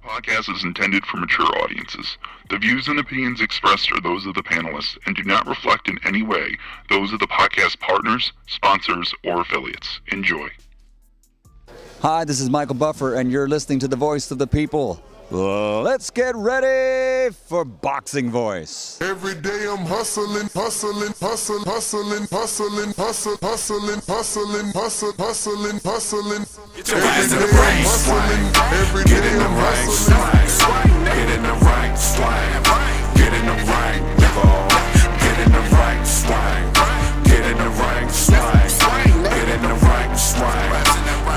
Podcast is intended for mature audiences. The views and opinions expressed are those of the panelists and do not reflect in any way those of the podcast partners, sponsors, or affiliates. Enjoy. Hi, this is Michael Buffer, and you're listening to the voice of the people. Let's get ready for Boxing Voice. Every day I'm hustling. Get your ass in the ring, Every day I'm hustling. Get in the right swing. Get in the right nigga. Get in the right swing. Get in the right swing. Get in the right swing.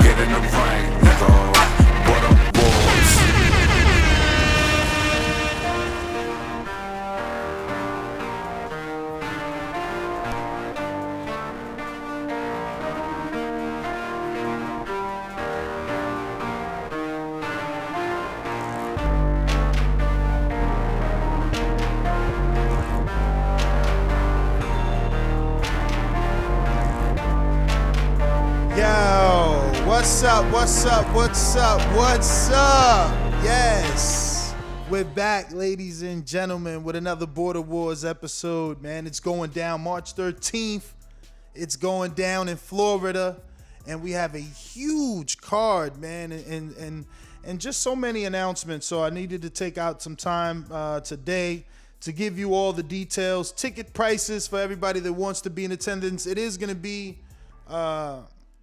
Get in the right nigga. What up, boys? What's up? Yes, we're back, ladies and gentlemen, with another Border Wars episode, man. It's going down March 13th. It's going down in Florida, and we have a huge card, man, and just so many announcements. So I needed to take out some time today to give you all the details, ticket prices for everybody that wants to be in attendance. It is going to be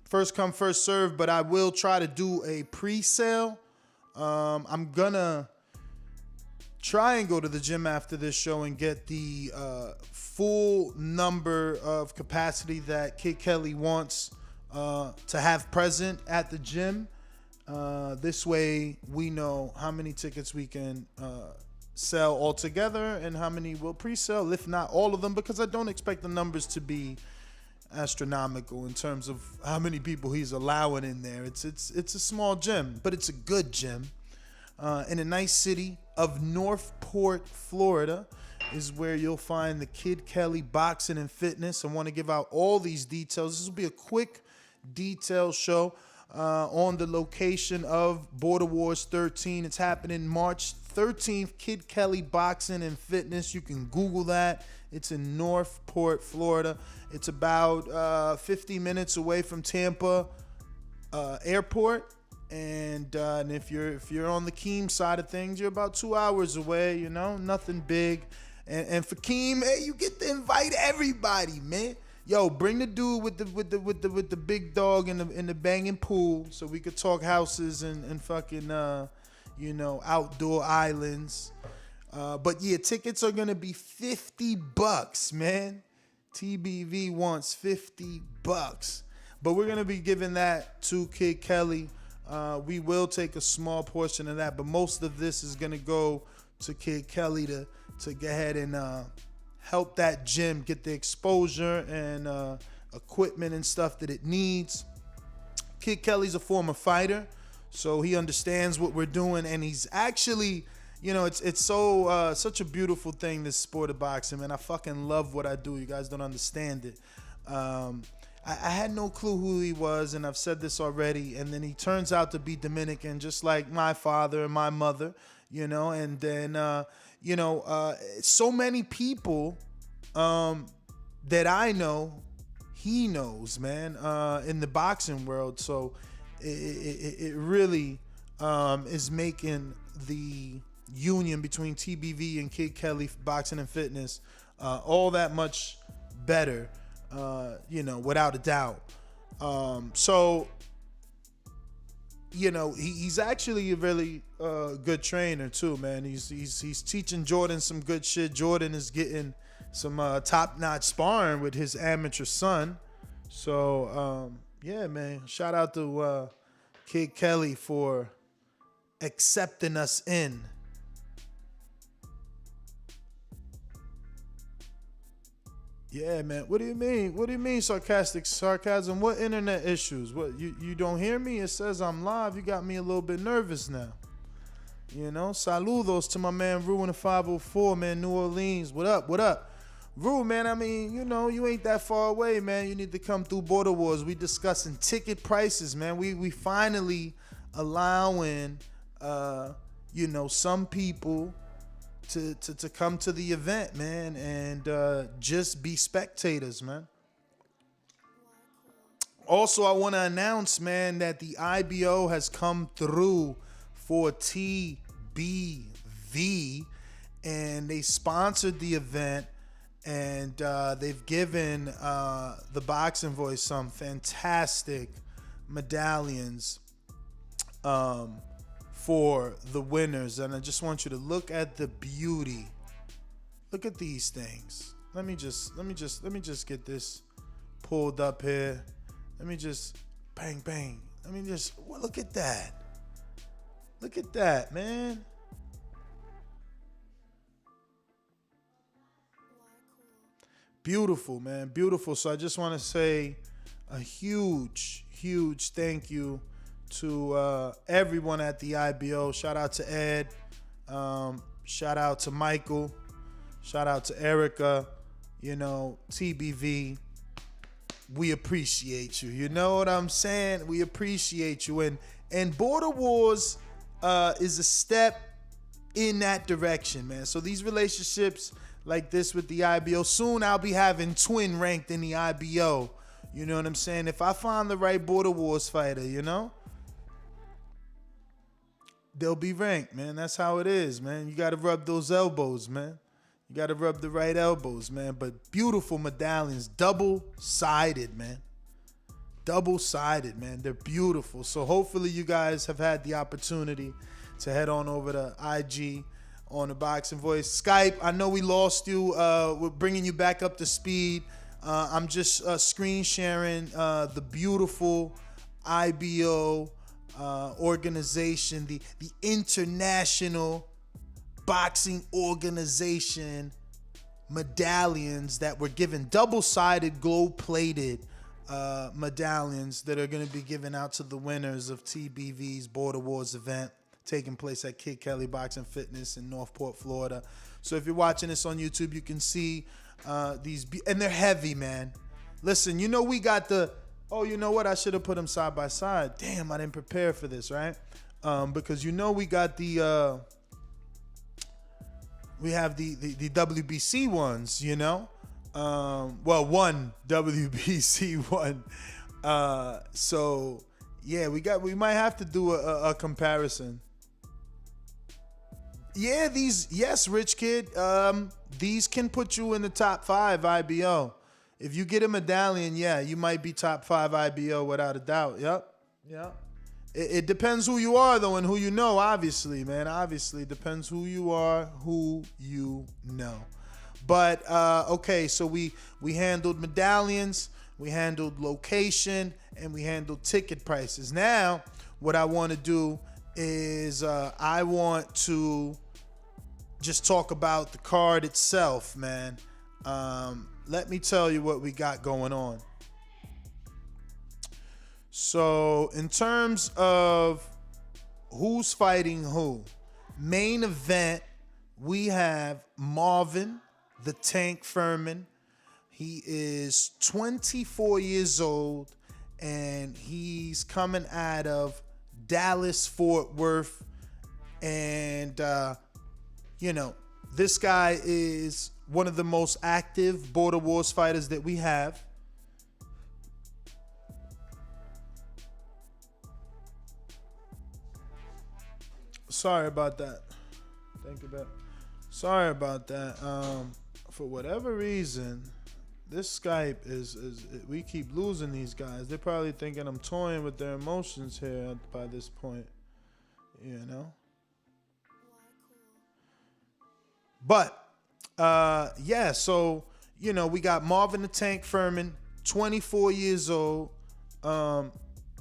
first come, first serve, but I will try to do a pre-sale. I'm gonna try and go to the gym after this show and get the full number of capacity that Kid Kelly wants to have present at the gym. This way we know how many tickets we can sell altogether and how many will pre-sell, if not all of them, because I don't expect the numbers to be astronomical in terms of how many people he's allowing in there. It's a small gym, but it's a good gym in a nice city of Northport, Florida, is where you'll find the Kid Kelly Boxing and Fitness. I want to give out all these details. This will be a quick detailed show on the location of Border Wars 13. It's happening March 13th, Kid Kelly Boxing and Fitness. You can Google that. It's in Northport, Florida. It's about 50 minutes away from Tampa Airport, and if you're on the Keem side of things, you're about 2 hours away. You know, nothing big. And for Keem, hey, you get to invite everybody, man. Yo, bring the dude with the big dog in the banging pool, so we could talk houses and fucking outdoor islands. But yeah, tickets are gonna be $50, man. TBV wants $50, but we're gonna be giving that to Kid Kelly. We will take a small portion of that, but most of this is gonna go to Kid Kelly to go ahead and help that gym get the exposure and equipment and stuff that it needs. Kid Kelly's a former fighter, so he understands what we're doing, and he's actually, it's so such a beautiful thing, this sport of boxing, man. I fucking love what I do. You guys don't understand it. I had no clue who he was, and I've said this already, and then he turns out to be Dominican, just like my father and my mother, and then, so many people that I know, he knows, man, in the boxing world. So it really is making the union between TBV and Kid Kelly Boxing and Fitness all that much better, without a doubt. So he's actually a really good trainer too, man. He's teaching Jordan some good shit. Jordan is getting some top-notch sparring with his amateur son. So yeah, man, shout out to Kid Kelly for accepting us in. Yeah, man. What do you mean? What do you mean sarcasm? What internet issues? What, you don't hear me? It says I'm live. You got me a little bit nervous now. Saludos to my man Rue in the 504, man, New Orleans. What up? Rue, man, I mean, you ain't that far away, man. You need to come through Border Wars. We discussing ticket prices, man. We finally allowing some people to come to the event, man, and just be spectators, man. Also, I want to announce, man, that the IBO has come through for TBV, and they sponsored the event, and they've given the Boxing Voice some fantastic medallions for the winners. And I just want you to look at the beauty. Look at these things. Let me just get this pulled up here. Let me just bang. Look at that. Look at that, man. Beautiful, man. Beautiful. So I just want to say a huge thank you to everyone at the IBO. Shout out to Ed. Shout out to Michael. Shout out to Erica. TBV. We appreciate you. You know what I'm saying? We appreciate you. And Border Wars is a step in that direction, man. So these relationships like this with the IBO, soon I'll be having twin ranked in the IBO. You know what I'm saying? If I find the right Border Wars fighter, they'll be ranked, man. That's how it is, man. You got to rub those elbows, man. You got to rub the right elbows, man. But beautiful medallions, double-sided, man. Double-sided, man. They're beautiful. So hopefully you guys have had the opportunity to head on over to IG on the Boxing Voice. Skype, I know we lost you. We're bringing you back up to speed. I'm just screen sharing the beautiful IBO organization, the International Boxing Organization medallions that were given, double-sided, gold-plated medallions that are going to be given out to the winners of TBV's Border Wars event taking place at Kid Kelly Boxing Fitness in Northport, Florida. So if you're watching this on YouTube, you can see these, and they're heavy, man. Listen, we got oh, you know what? I should have put them side by side. Damn, I didn't prepare for this, right? Because we got we have the WBC ones, well, one WBC one. So yeah, we might have to do a comparison. Yeah, yes, Rich Kid. These can put you in the top 5 IBO. If you get a medallion, yeah, you might be top 5 IBO without a doubt. Yep. It depends who you are, though, and who you know, obviously, man. Obviously, depends who you are, who you know. But, okay, so we handled medallions, we handled location, and we handled ticket prices. Now, what I want to do is I want to just talk about the card itself, man. Let me tell you what we got going on. So in terms of who's fighting who, main event, we have Marvin, the Tank Furman. He is 24 years old, and he's coming out of Dallas, Fort Worth. And, this guy is one of the most active Border Wars fighters that we have. Sorry about that. Sorry about that. For whatever reason, this Skype is we keep losing these guys. They're probably thinking I'm toying with their emotions here by this point, But yeah, so we got Marvin the Tank Furman, 24 years old.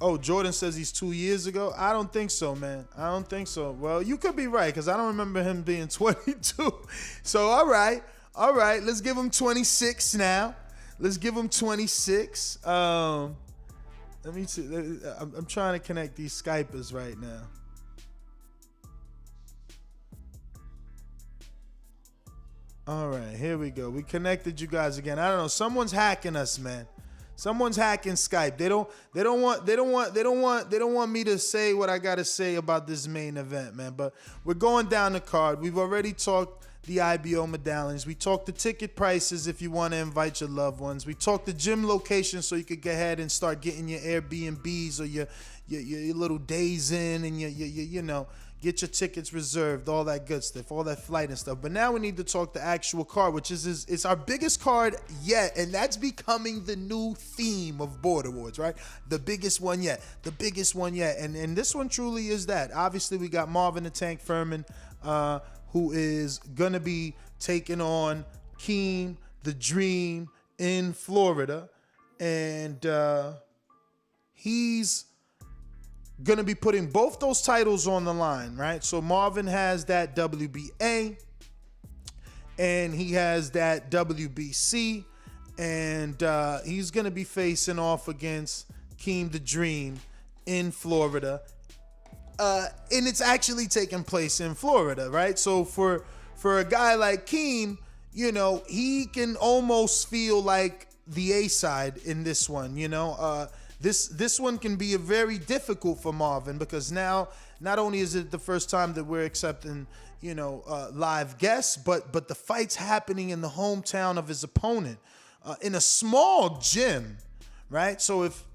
Oh, Jordan says he's 2 years ago. I don't think so, man. I don't think so. Well, you could be right, because I don't remember him being 22. So, all right. Let's give him 26 now. Let's give him 26. Let me see. I'm trying to connect these Skypers right now. All right, here we go. We connected you guys again. I don't know. Someone's hacking us, man. Someone's hacking Skype. They don't want me to say what I gotta say about this main event, man. But we're going down the card. We've already talked the IBO medallions. We talked the ticket prices if you want to invite your loved ones. We talked the gym location so you could go ahead and start getting your Airbnbs or your little Dazn and your get your tickets reserved, all that good stuff, all that flight and stuff. But now we need to talk the actual card, which is it's our biggest card yet, and that's becoming the new theme of Border Wars, right? The biggest one yet, and this one truly is that. Obviously, we got Marvin the Tank Furman, who is gonna be taking on Keem the Dream in Florida, and he's gonna be putting both those titles on the line, right? So Marvin has that WBA and he has that WBC, and he's gonna be facing off against Keem the Dream in Florida, and it's actually taking place in Florida, right? So for a guy like Keem, he can almost feel like the A side in this one, This one can be very difficult for Marvin because now not only is it the first time that we're accepting, live guests, but the fight's happening in the hometown of his opponent, in a small gym, right? So if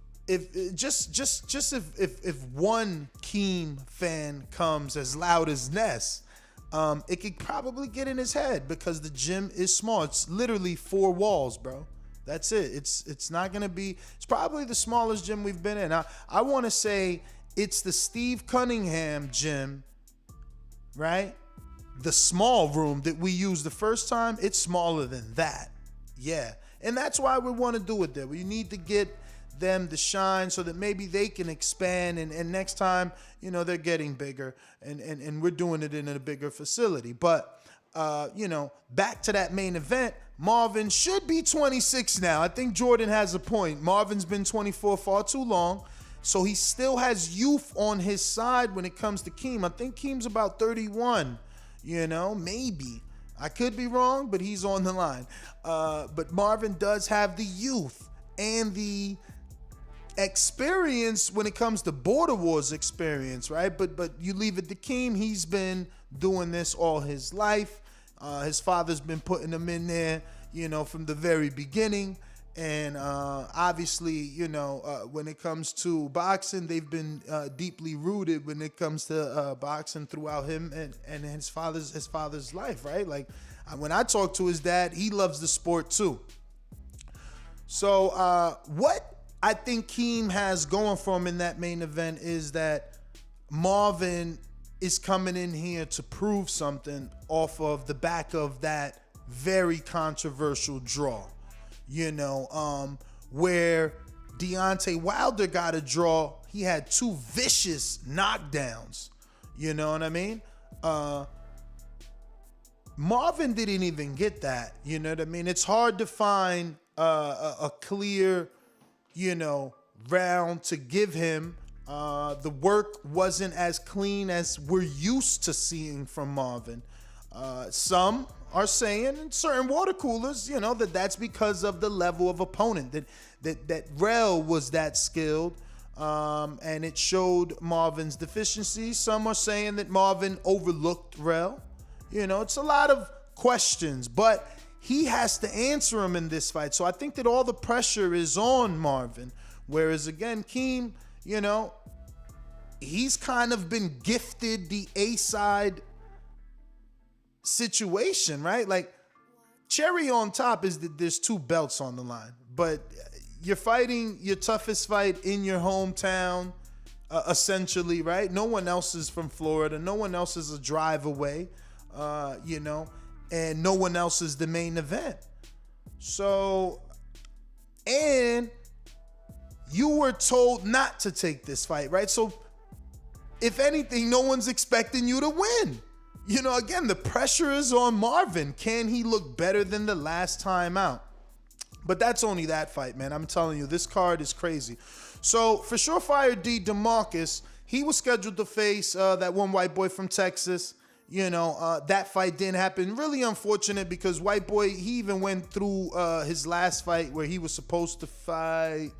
one Keem fan comes as loud as Ness, it could probably get in his head because the gym is small. It's literally 4 walls, bro. That's it. It's not going to be, it's probably the smallest gym we've been in. I want to say it's the Steve Cunningham gym, right? The small room that we used the first time, it's smaller than that. Yeah. And that's why we want to do it there. We need to get them to shine so that maybe they can expand, and next time, they're getting bigger and we're doing it in a bigger facility. But, back to that main event, Marvin should be 26 now. I think Jordan has a point. Marvin's been 24 far too long, so he still has youth on his side when it comes to Keem. I think Keem's about 31, maybe. I could be wrong, but he's on the line. But Marvin does have the youth and the experience when it comes to Border Wars experience, right? But you leave it to Keem. He's been doing this all his life. His father's been putting him in there, from the very beginning. And obviously, when it comes to boxing, they've been deeply rooted when it comes to boxing throughout him and his father's life, right? Like when I talk to his dad, he loves the sport too. So what I think Keem has going for him in that main event is that Marvin is coming in here to prove something off of the back of that very controversial draw, where Deontay Wilder got a draw. He had 2 vicious knockdowns, you know what I mean? Marvin didn't even get that, you know what I mean? It's hard to find a clear, round to give him. The work wasn't as clean as we're used to seeing from Marvin. Some are saying in certain water coolers, that's because of the level of opponent, that Rel was that skilled, and it showed Marvin's deficiencies. Some are saying that Marvin overlooked Rel. It's a lot of questions, but he has to answer them in this fight. So I think that all the pressure is on Marvin, whereas again, Keem, he's kind of been gifted the A-side situation, right? Like, cherry on top is that there's 2 belts on the line, but you're fighting your toughest fight in your hometown, essentially, right? No one else is from Florida. No one else is a drive away, and no one else is the main event. So, and you were told not to take this fight, right? So, if anything, no one's expecting you to win. Again, the pressure is on Marvin. Can he look better than the last time out? But that's only that fight, man. I'm telling you, this card is crazy. So, for Surefire D, DeMarcus, he was scheduled to face that one white boy from Texas, that fight didn't happen. Really unfortunate because White Boy, he even went through his last fight where he was supposed to fight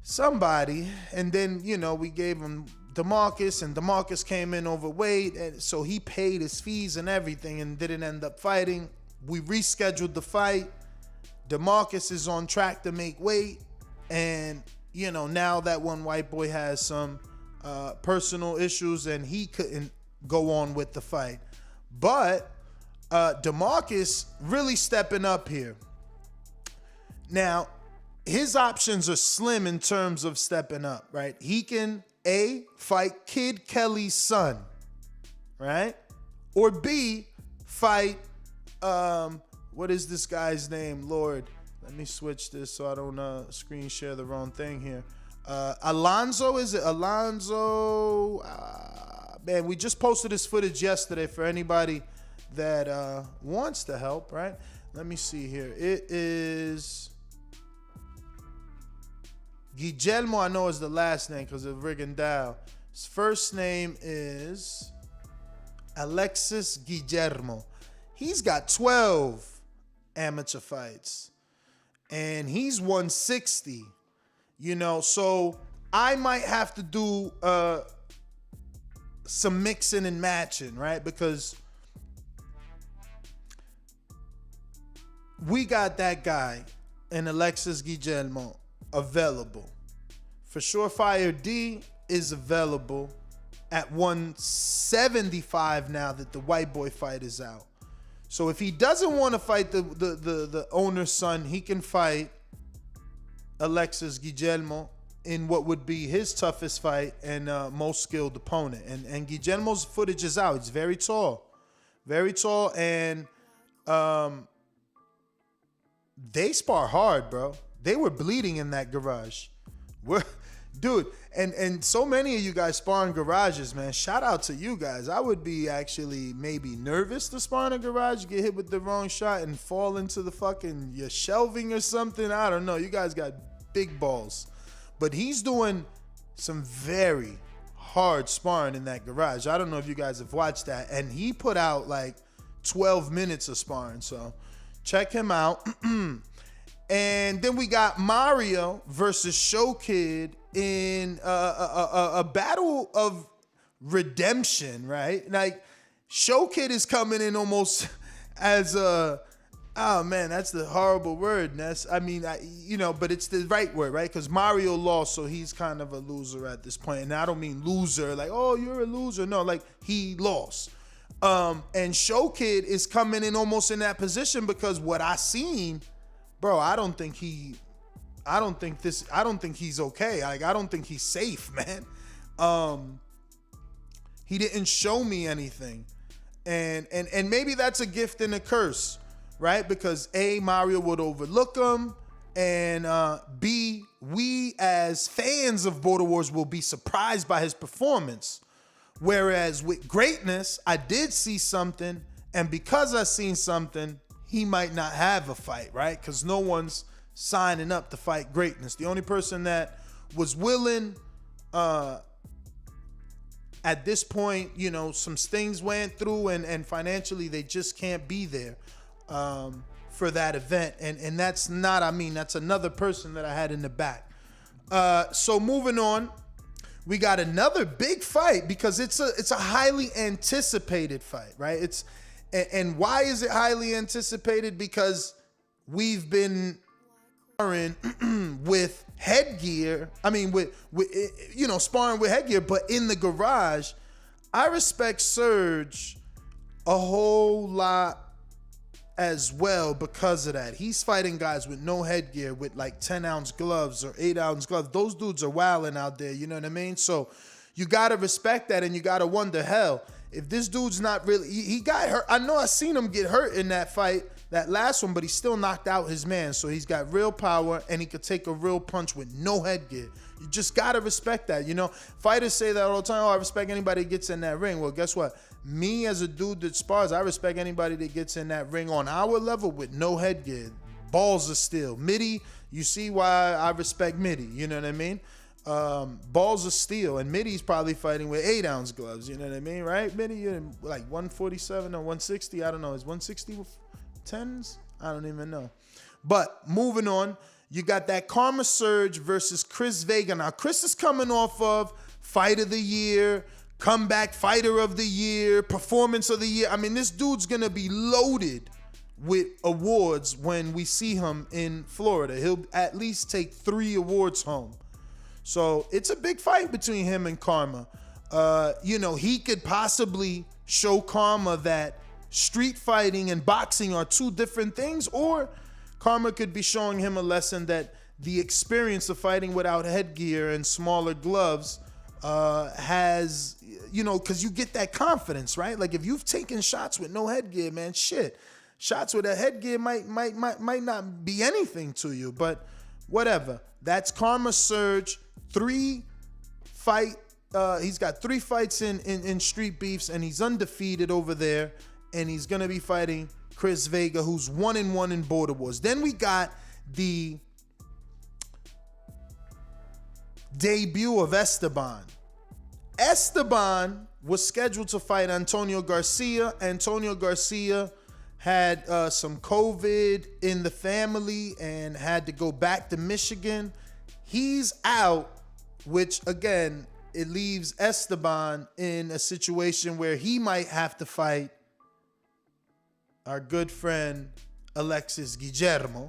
somebody, and then, we gave him DeMarcus, and DeMarcus came in overweight, and so he paid his fees and everything and didn't end up fighting. We rescheduled the fight. DeMarcus is on track to make weight, and now that one White Boy has some personal issues and he couldn't go on with the fight. But DeMarcus really stepping up here. Now, his options are slim in terms of stepping up, right? He can A, fight Kid Kelly's son, right? Or B, fight, what is this guy's name? Lord, let me switch this so I don't screen share the wrong thing here. Alonzo, is it Alonzo? Man, we just posted this footage yesterday for anybody that wants to help, right? Let me see here. It is Guillermo, I know is the last name because of Rigondeaux. His first name is Alexis Guillermo. He's got 12 amateur fights, and he's 160. So I might have to do some mixing and matching, right? Because we got that guy and Alexis Guillermo available. For Surefire D is available at 175 now that the White Boy fight is out. So if he doesn't want to fight the owner's son, he can fight Alexis Guillermo in what would be his toughest fight and most skilled opponent. And Guillermo's footage is out. He's very tall. Very tall, and they spar hard, bro. They were bleeding in that garage. Dude, and so many of you guys spar in garages, man. Shout out to you guys. I would be actually maybe nervous to spar in a garage, get hit with the wrong shot and fall into the fucking your shelving or something. I don't know. You guys got big balls. But he's doing some very hard sparring in that garage. I don't know if you guys have watched that. And he put out like 12 minutes of sparring. So check him out. And then we got Mario versus Show Kid in a battle of redemption, right? Like, Show Kid is coming in almost as a, oh man, that's the horrible word. But it's the right word, right? Because Mario lost, so he's kind of a loser at this point. And I don't mean loser, like, oh, you're a loser. No, like, he lost. And Show Kid is coming in almost in that position because what I seen, bro, I don't think he's okay. Like, I don't think he's safe, man. He didn't show me anything. And maybe that's a gift and a curse, right? Because A, Mario would overlook him, and B, we as fans of Border Wars will be surprised by his performance. Whereas with greatness, I did see something, and because I seen something, he might not have a fight, right? Because no one's signing up to fight greatness. The only person that was willing, at this point, some things went through, and financially they just can't be there for that event. And that's that's another person that I had in the back. So moving on, we got another big fight because it's a highly anticipated fight, right? And why is it highly anticipated? Because we've been sparring with headgear. Sparring with headgear, but in the garage. I respect Surge a whole lot as well because of that. He's fighting guys with no headgear, with like 10-ounce gloves or 8-ounce gloves. Those dudes are wilding out there, you know what I mean? So you gotta respect that, and you gotta wonder, hell, if this dude's not really, he got hurt. I know I seen him get hurt in that fight, that last one, but he still knocked out his man. So he's got real power, and he could take a real punch with no headgear. You just gotta respect that, Fighters say that all the time, oh, I respect anybody that gets in that ring. Well, guess what? Me as a dude that spars, I respect anybody that gets in that ring on our level with no headgear. Balls of steel. Midi, you see why I respect Midi, you know what I mean? balls of steel, and Mitty's probably fighting with 8-ounce gloves. You know what I mean, right? Mitty, you're like 147 or 160. I don't know. Is 160 10s? I don't even know. But moving on, you got that Karma Surge versus Chris Vega. Now, Chris is coming off of Fight of the Year, Comeback Fighter of the Year, Performance of the Year. I mean, this dude's going to be loaded with awards when we see him in Florida. He'll at least take 3 awards home. So it's a big fight between him and Karma. He could possibly show Karma that street fighting and boxing are 2 different things, or Karma could be showing him a lesson that the experience of fighting without headgear and smaller gloves has, because you get that confidence, right? Like if you've taken shots with no headgear, man, shots with a headgear might not be anything to you, but whatever. That's Karma Surge. 3 fight. He's got 3 fights in street beefs, and he's undefeated over there. And he's gonna be fighting Chris Vega, who's 1-1 in Border Wars. Then we got the debut of Esteban. Esteban was scheduled to fight Antonio Garcia. Antonio Garcia had some COVID in the family and had to go back to Michigan. He's out, which again, it leaves Esteban in a situation where he might have to fight our good friend Alexis Guillermo,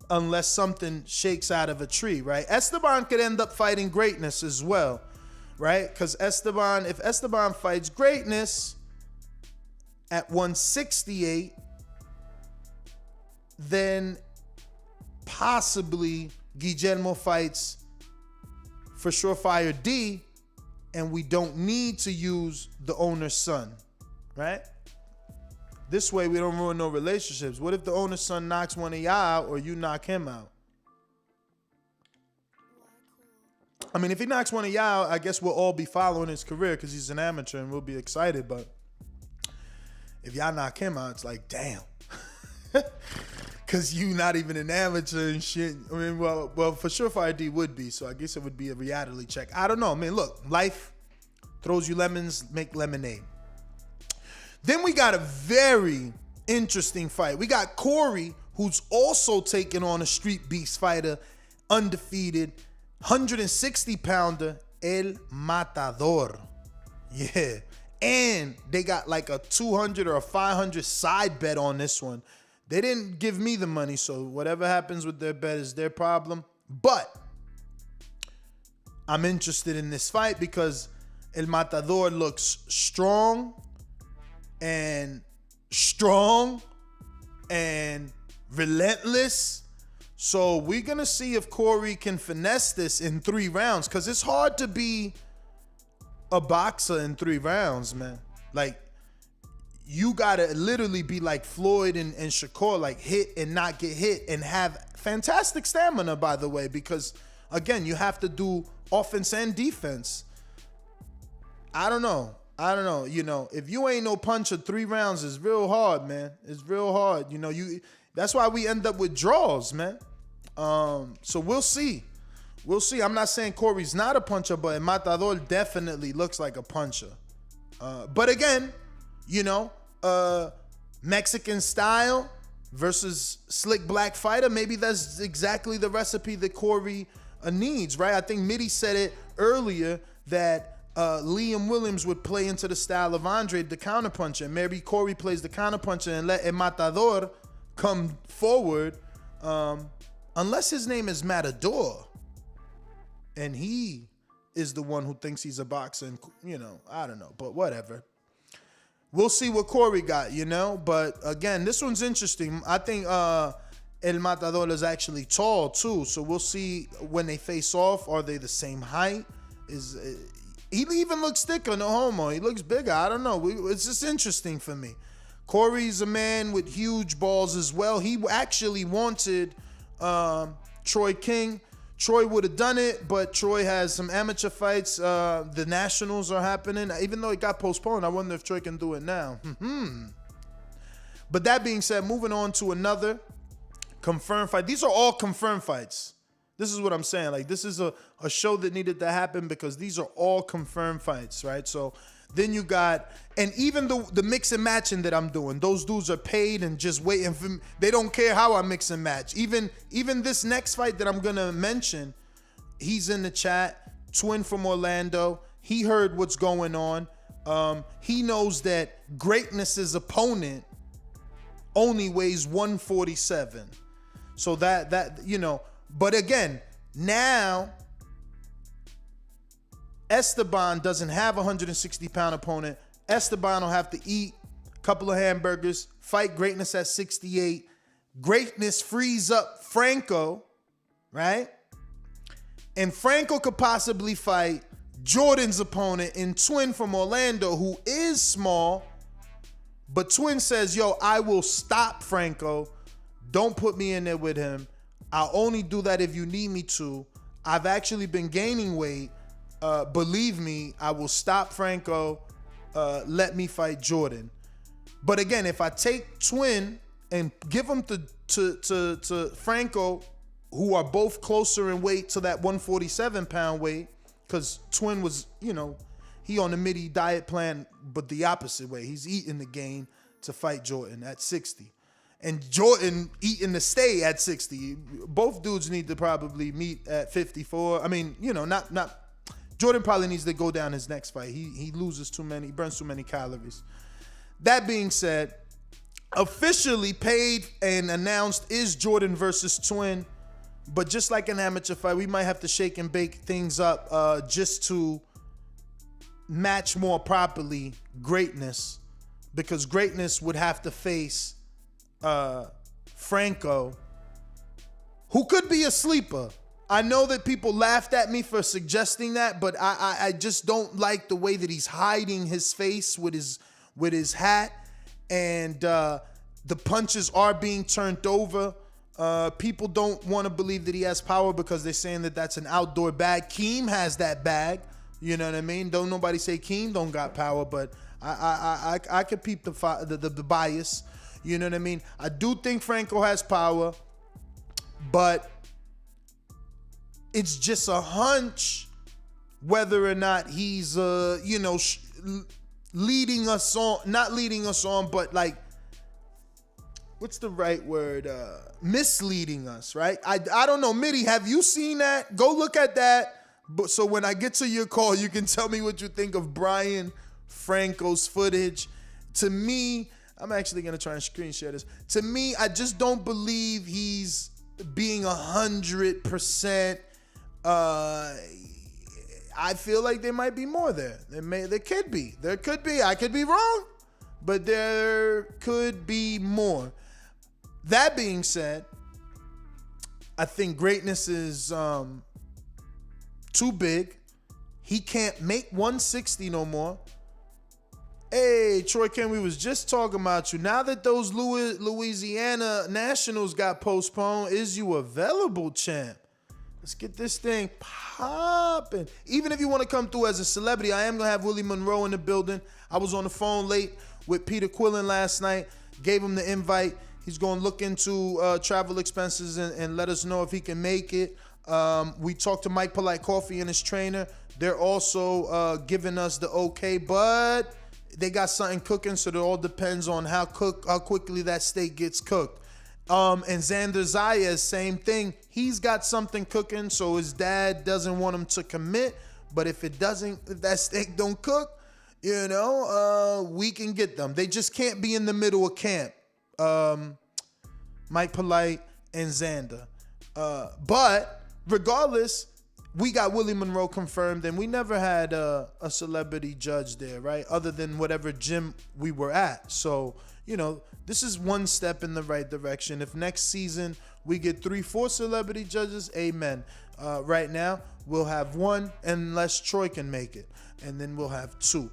unless something shakes out of a tree, right? Esteban could end up fighting Greatness as well, right? Because if Esteban fights Greatness at 168, then possibly Guillermo fights for Surefire D, and we don't need to use the owner's son, right? This way we don't ruin no relationships. What if the owner's son knocks one of y'all out or you knock him out? I mean, if he knocks one of y'all out, I guess we'll all be following his career because he's an amateur and we'll be excited. But if y'all knock him out, it's like, damn. Because you not even an amateur and shit. I mean, well, for Surefire D would be, so I guess it would be a reality check. I don't know. I mean, look, life throws you lemons, make lemonade. Then we got a very interesting fight. We got Corey, who's also taking on a street beast fighter, undefeated, 160-pounder, El Matador. Yeah. And they got like a 200 or a 500 side bet on this one. They didn't give me the money, so whatever happens with their bet is their problem. But I'm interested in this fight because El Matador looks strong and relentless. So we're going to see if Corey can finesse this in 3 rounds, because it's hard to be a boxer in 3 rounds, man. Like, you got to literally be like Floyd and Shakur, like hit and not get hit, and have fantastic stamina, by the way, because, again, you have to do offense and defense. I don't know. You know, if you ain't no puncher, 3 rounds is real hard, man. It's real hard. You know, that's why we end up with draws, man. So we'll see. I'm not saying Corey's not a puncher, but Matador definitely looks like a puncher. But again, you know, Mexican style versus slick black fighter. Maybe that's exactly the recipe that Corey needs, right? I think Mitty said it earlier that Liam Williams would play into the style of Andre, the counterpuncher. Maybe Corey plays the counterpuncher and let El Matador come forward, unless his name is Matador and he is the one who thinks he's a boxer. And, you know, I don't know, but whatever. We'll see what Corey got, you know. But again, this one's interesting. I think El Matador is actually tall too, so we'll see when they face off. Are they the same height? He even looks thicker, no homo. He looks bigger. I don't know. It's just interesting for me. Corey's a man with huge balls as well. He actually wanted Troy King. Troy would have done it, but Troy has some amateur fights. The Nationals are happening. Even though it got postponed, I wonder if Troy can do it now. But that being said, moving on to another confirmed fight. These are all confirmed fights. This is what I'm saying. Like, this is a show that needed to happen because these are all confirmed fights, right? So then you got, and even the mix and matching that I'm doing, those dudes are paid and just waiting for me. They don't care how I mix and match. Even this next fight that I'm going to mention, he's in the chat, Twin from Orlando. He heard what's going on. He knows that Greatness's opponent only weighs 147. So that you know, but again, now Esteban doesn't have a 160-pound opponent. Esteban will have to eat a couple of hamburgers, fight Greatness at 68. Greatness frees up Franco, right? And Franco could possibly fight Jordan's opponent in Twin from Orlando, who is small, but Twin says, yo, I will stop Franco. Don't put me in there with him. I'll only do that if you need me to. I've actually been gaining weight. Believe me, I will stop Franco. Let me fight Jordan. But again, if I take Twin and give him to Franco, who are both closer in weight to that 147-pound weight, because Twin was, you know, he on the midi diet plan, but the opposite way. He's eating the gain to fight Jordan at 60. And Jordan eating to stay at 60. Both dudes need to probably meet at 54. I mean, you know, not Jordan probably needs to go down his next fight. He loses too many, he burns too many calories. That being said, officially paid and announced is Jordan versus Twin. But just like an amateur fight, we might have to shake and bake things up just to match more properly Greatness, because Greatness would have to face Franco, who could be a sleeper. I know that people laughed at me for suggesting that, but I just don't like the way that he's hiding his face with his hat, and the punches are being turned over. People don't want to believe that he has power because they're saying that that's an outdoor bag. Keem has that bag. You know what I mean? Don't nobody say Keem don't got power, but I could peep the bias. You know what I mean? I do think Franco has power, but it's just a hunch whether or not he's leading us on, not leading us on, but like, what's the right word? Misleading us, right? I don't know. Mitty, have you seen that? Go look at that. But so when I get to your call, you can tell me what you think of Brian Franco's footage. To me, I'm actually going to try and screen share this. To me, I just don't believe he's being 100%. I feel like there might be more there. There could be. I could be wrong, but there could be more. That being said, I think Greatness is too big. He can't make 160 no more. Hey, Troy Ken, we was just talking about you. Now that those Louisiana Nationals got postponed, is you available, champ? Let's get this thing popping. Even if you want to come through as a celebrity, I am going to have Willie Monroe in the building. I was on the phone late with Peter Quillen last night. Gave him the invite. He's going to look into travel expenses and let us know if he can make it. We talked to Mike Polite Coffee and his trainer. They're also giving us the okay, but they got something cooking, so it all depends on how quickly that steak gets cooked. And Xander Zayas, same thing. He's got something cooking, so his dad doesn't want him to commit. But if that steak don't cook, we can get them. They just can't be in the middle of camp. Mike Polite and Xander. But regardless, we got Willie Monroe confirmed, and we never had a celebrity judge there, right? Other than whatever gym we were at. So, this is one step in the right direction. If next season we get 3-4 celebrity judges, amen. Right now, we'll have one, unless Troy can make it. And then we'll have 2.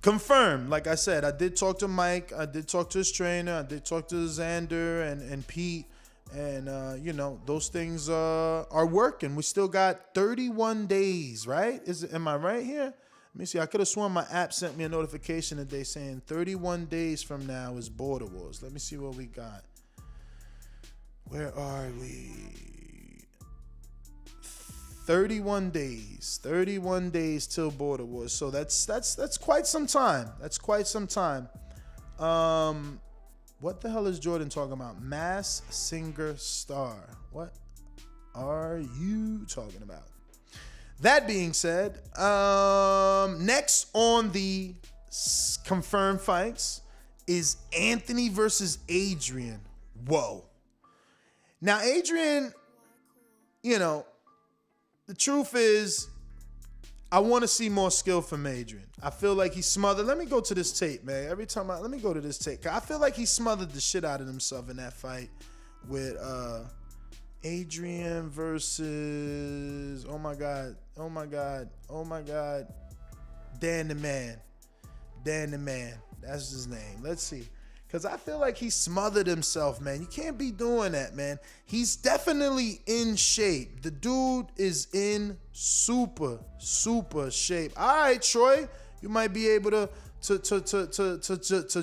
Confirmed. Like I said, I did talk to Mike. I did talk to his trainer. I did talk to Xander and Pete. And, those things are working. We still got 31 days, right? Am I right here? Let me see. I could have sworn my app sent me a notification today saying 31 days from now is Border Wars. Let me see what we got. Where are we? 31 days. 31 days till Border Wars. So that's quite some time. That's quite some time. What the hell is Jordan talking about? Mass Singer Star. What are you talking about? That being said, next on the confirmed fights is Anthony versus Adrian. Whoa. Now, Adrian, you know, the truth is, I want to see more skill from Adrian. I feel like he smothered. Let me go to this tape, man. Let me go to this tape. I feel like he smothered the shit out of himself in that fight with Adrian versus, oh my God, Dan the Man. That's his name. Let's see. Because I feel like he smothered himself, man. You can't be doing that, man. He's definitely in shape. The dude is in super shape. All right, Troy, you might be able to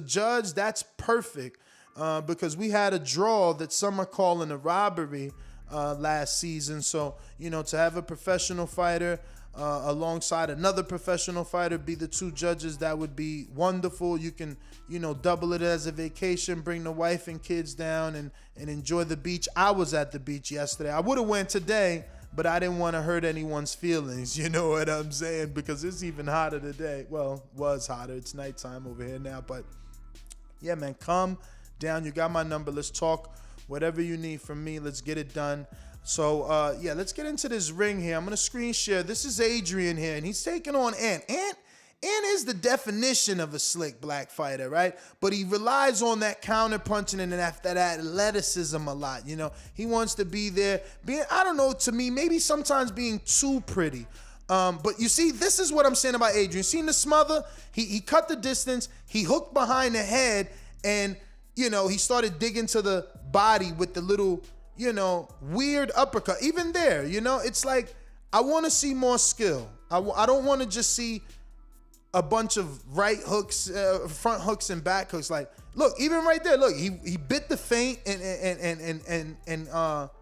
judge. That's perfect. Because we had a draw that some are calling a robbery last season. So, you know, to have a professional fighter alongside another professional fighter be the two judges, that would be wonderful. You can, you know, double it as a vacation, bring the wife and kids down and enjoy the beach. I was at the beach yesterday. I would have went today, but I didn't want to hurt anyone's feelings. You know what I'm saying? Because it's even hotter today. Well, was hotter. It's nighttime over here now. But yeah, man, come down. You got my number. Let's talk. Whatever you need from me, let's get it done. So, yeah, let's get into this ring here. I'm going to screen share. This is Adrian here, and he's taking on Ant. Ant is the definition of a slick black fighter, right? But he relies on that counter punching and that athleticism a lot. You know, he wants to be there. I don't know, to me, maybe sometimes being too pretty. But you see, this is what I'm saying about Adrian. Seen the smother? He cut the distance. He hooked behind the head, and, you know, he started digging to the body with the little, you know, weird uppercut. Even there, you know, it's like, I want to see more skill. I don't want to just see a bunch of right hooks, front hooks and back hooks. Like, look, even right there, look, he bit the feint and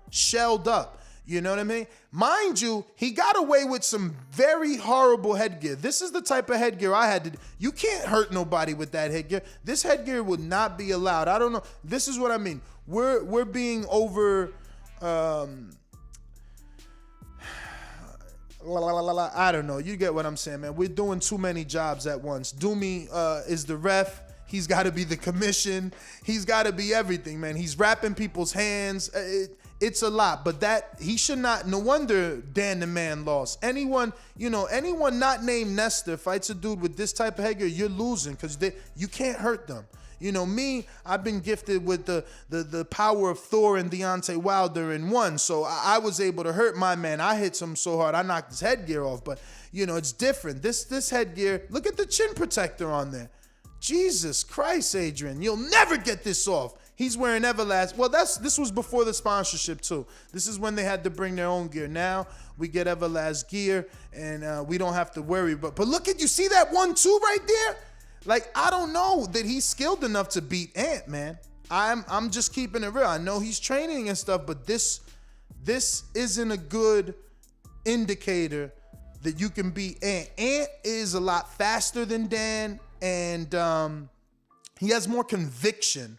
shelled up. You know what I mean? Mind you, he got away with some very horrible headgear. This is the type of headgear I had to do. You can't hurt nobody with that headgear. This headgear would not be allowed. I don't know. This is what I mean. We're being over I don't know. You get what I'm saying, man. We're doing too many jobs at once. Doomy is the ref. He's got to be the commission. He's got to be everything, man. He's wrapping people's hands. It's a lot, but that he should not. No wonder Dan the Man lost. Anyone not named Nestor fights a dude with this type of headgear, you're losing because you can't hurt them. You know me, I've been gifted with the power of Thor and Deontay Wilder in one, so I was able to hurt my man. I hit him so hard, I knocked his headgear off. But you know, it's different. This headgear. Look at the chin protector on there. Jesus Christ, Adrian, you'll never get this off. He's wearing Everlast. Well, this was before the sponsorship too. This is when they had to bring their own gear. Now we get Everlast gear, and we don't have to worry. But look at, you see that 1-2 right there? Like, I don't know that he's skilled enough to beat Ant, man. I'm just keeping it real. I know he's training and stuff, but this isn't a good indicator that you can beat Ant. Ant is a lot faster than Dan, and he has more conviction.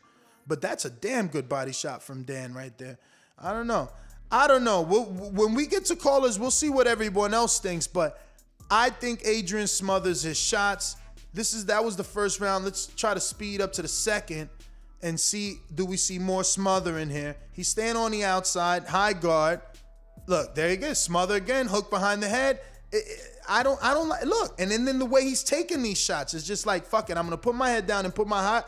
But that's a damn good body shot from Dan right there. I don't know. When we get to callers, we'll see what everyone else thinks. But I think Adrian smothers his shots. That was the first round. Let's try to speed up to the second and see, do we see more smother in here? He's staying on the outside, high guard. Look, there he goes. Smother again, hook behind the head. I don't like, look, and then the way he's taking these shots is just like, fuck it, I'm gonna put my head down and put my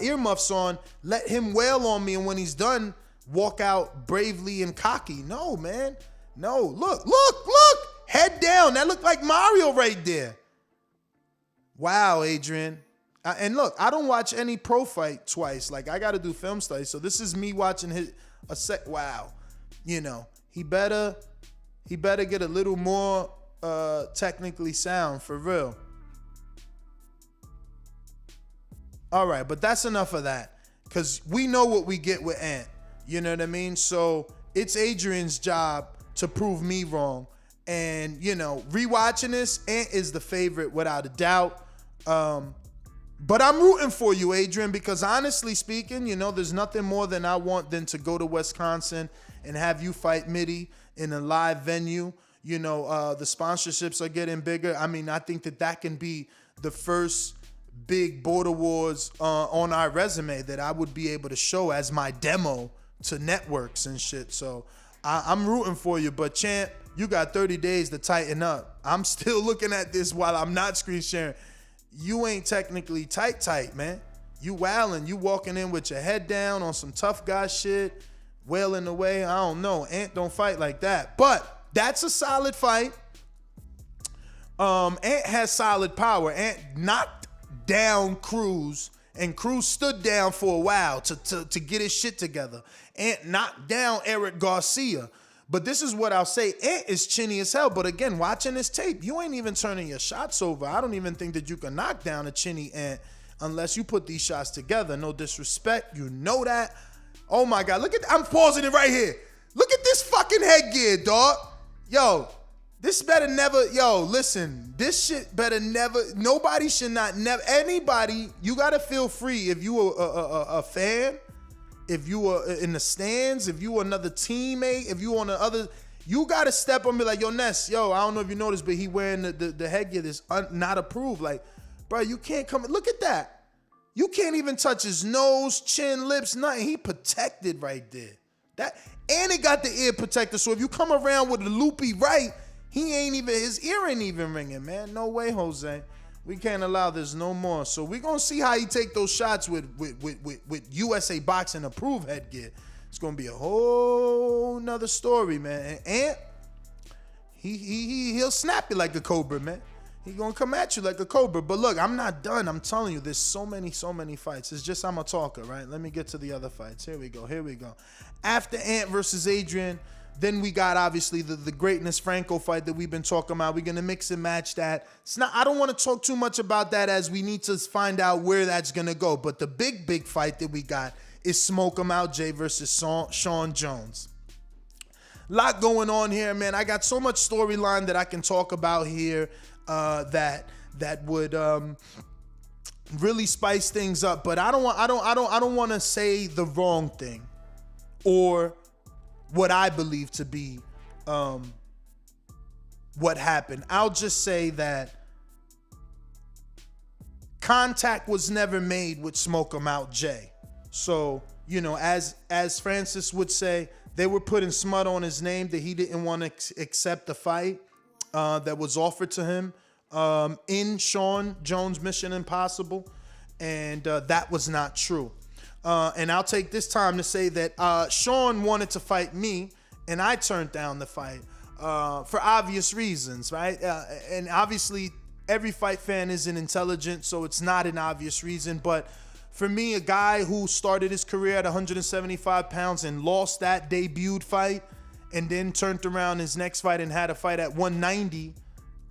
earmuffs on, let him wail on me, and when he's done, walk out bravely and cocky. No, man. No, look, head down. That looked like Mario right there. Wow, Adrian. And look, I don't watch any pro fight twice. Like, I gotta do film studies, so this is me watching wow. You know, he better get a little more technically sound, for real. All right, but that's enough of that, because we know what we get with Ant. You know what I mean? So it's Adrian's job to prove me wrong. And, you know, rewatching this, Ant is the favorite without a doubt. But I'm rooting for you, Adrian, because honestly speaking, you know, there's nothing more than I want than to go to Wisconsin and have you fight Mitty in a live venue. You know, the sponsorships are getting bigger. I mean, I think that can be the first big border wars on our resume that I would be able to show as my demo to networks and shit. So I'm rooting for you. But, champ, you got 30 days to tighten up. I'm still looking at this while I'm not screen sharing. You ain't technically tight, man. You wildin'. You walking in with your head down on some tough guy shit, wailing away. I don't know. Ant don't fight like that. But that's a solid fight. Ant has solid power. Ant knocked down Cruz, and Cruz stood down for a while to get his shit together. Ant knocked down Eric Garcia. But this is what I'll say. Ant is chinny as hell. But again, watching this tape, you ain't even turning your shots over. I don't even think that you can knock down a chinny Ant unless you put these shots together. No disrespect. You know that. Oh my God. Look at, I'm pausing it right here. Look at this fucking headgear, dog. Yo, this better never, listen, this shit better never, nobody should not, never, anybody, you got to feel free if you a fan, if you were in the stands, if you were another teammate, if you on the other, you got to step up and be like, yo, Ness, yo, I don't know if you noticed, but he wearing the headgear that's not approved. Like, bro, you can't come, look at that. You can't even touch his nose, chin, lips, nothing. He protected right there. That, and it got the ear protector, so if you come around with a loopy right, he ain't even, his ear ain't even ringing, man. No way, Jose. We can't allow this no more. So we're going to see how he take those shots with USA Boxing approved headgear. It's going to be a whole nother story, man. And he'll snap you like a cobra, man. He going to come at you like a cobra. But look, I'm not done. I'm telling you, there's so many fights. It's just I'm a talker, right? Let me get to the other fights. Here we go. After Ant versus Adrian, then we got obviously the Greatness Franco fight that we've been talking about. We're gonna mix and match that. It's not. I don't want to talk too much about that as we need to find out where that's gonna go. But the big fight that we got is Smoke 'em Out Jay versus Sean Jones. Lot going on here, man. I got so much storyline that I can talk about here that would really spice things up. But I don't want to say the wrong thing or what I believe to be what happened. I'll just say that contact was never made with Smoke 'em Out Jay. So, you know, as Francis would say, they were putting smut on his name that he didn't want to accept the fight that was offered to him in Sean Jones' Mission Impossible. And that was not true. And I'll take this time to say that Sean wanted to fight me, and I turned down the fight for obvious reasons, right? And obviously, every fight fan isn't intelligent, so it's not an obvious reason. But for me, a guy who started his career at 175 pounds and lost that debuted fight, and then turned around his next fight and had a fight at 190,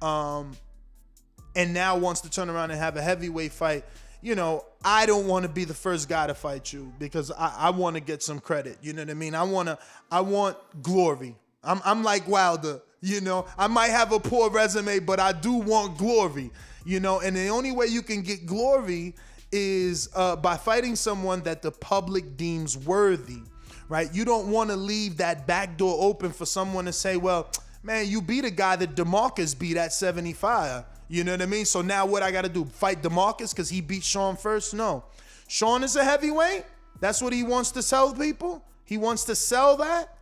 and now wants to turn around and have a heavyweight fight, you know, I don't want to be the first guy to fight you because I want to get some credit. You know what I mean? I want glory. I'm like Wilder, you know. I might have a poor resume, but I do want glory, you know. And the only way you can get glory is by fighting someone that the public deems worthy, right? You don't want to leave that back door open for someone to say, well, man, you beat a guy that DeMarcus beat at 75. You know what I mean? So now what I got to do? Fight DeMarcus because he beat Sean first? No. Sean is a heavyweight? That's what he wants to sell people? He wants to sell that?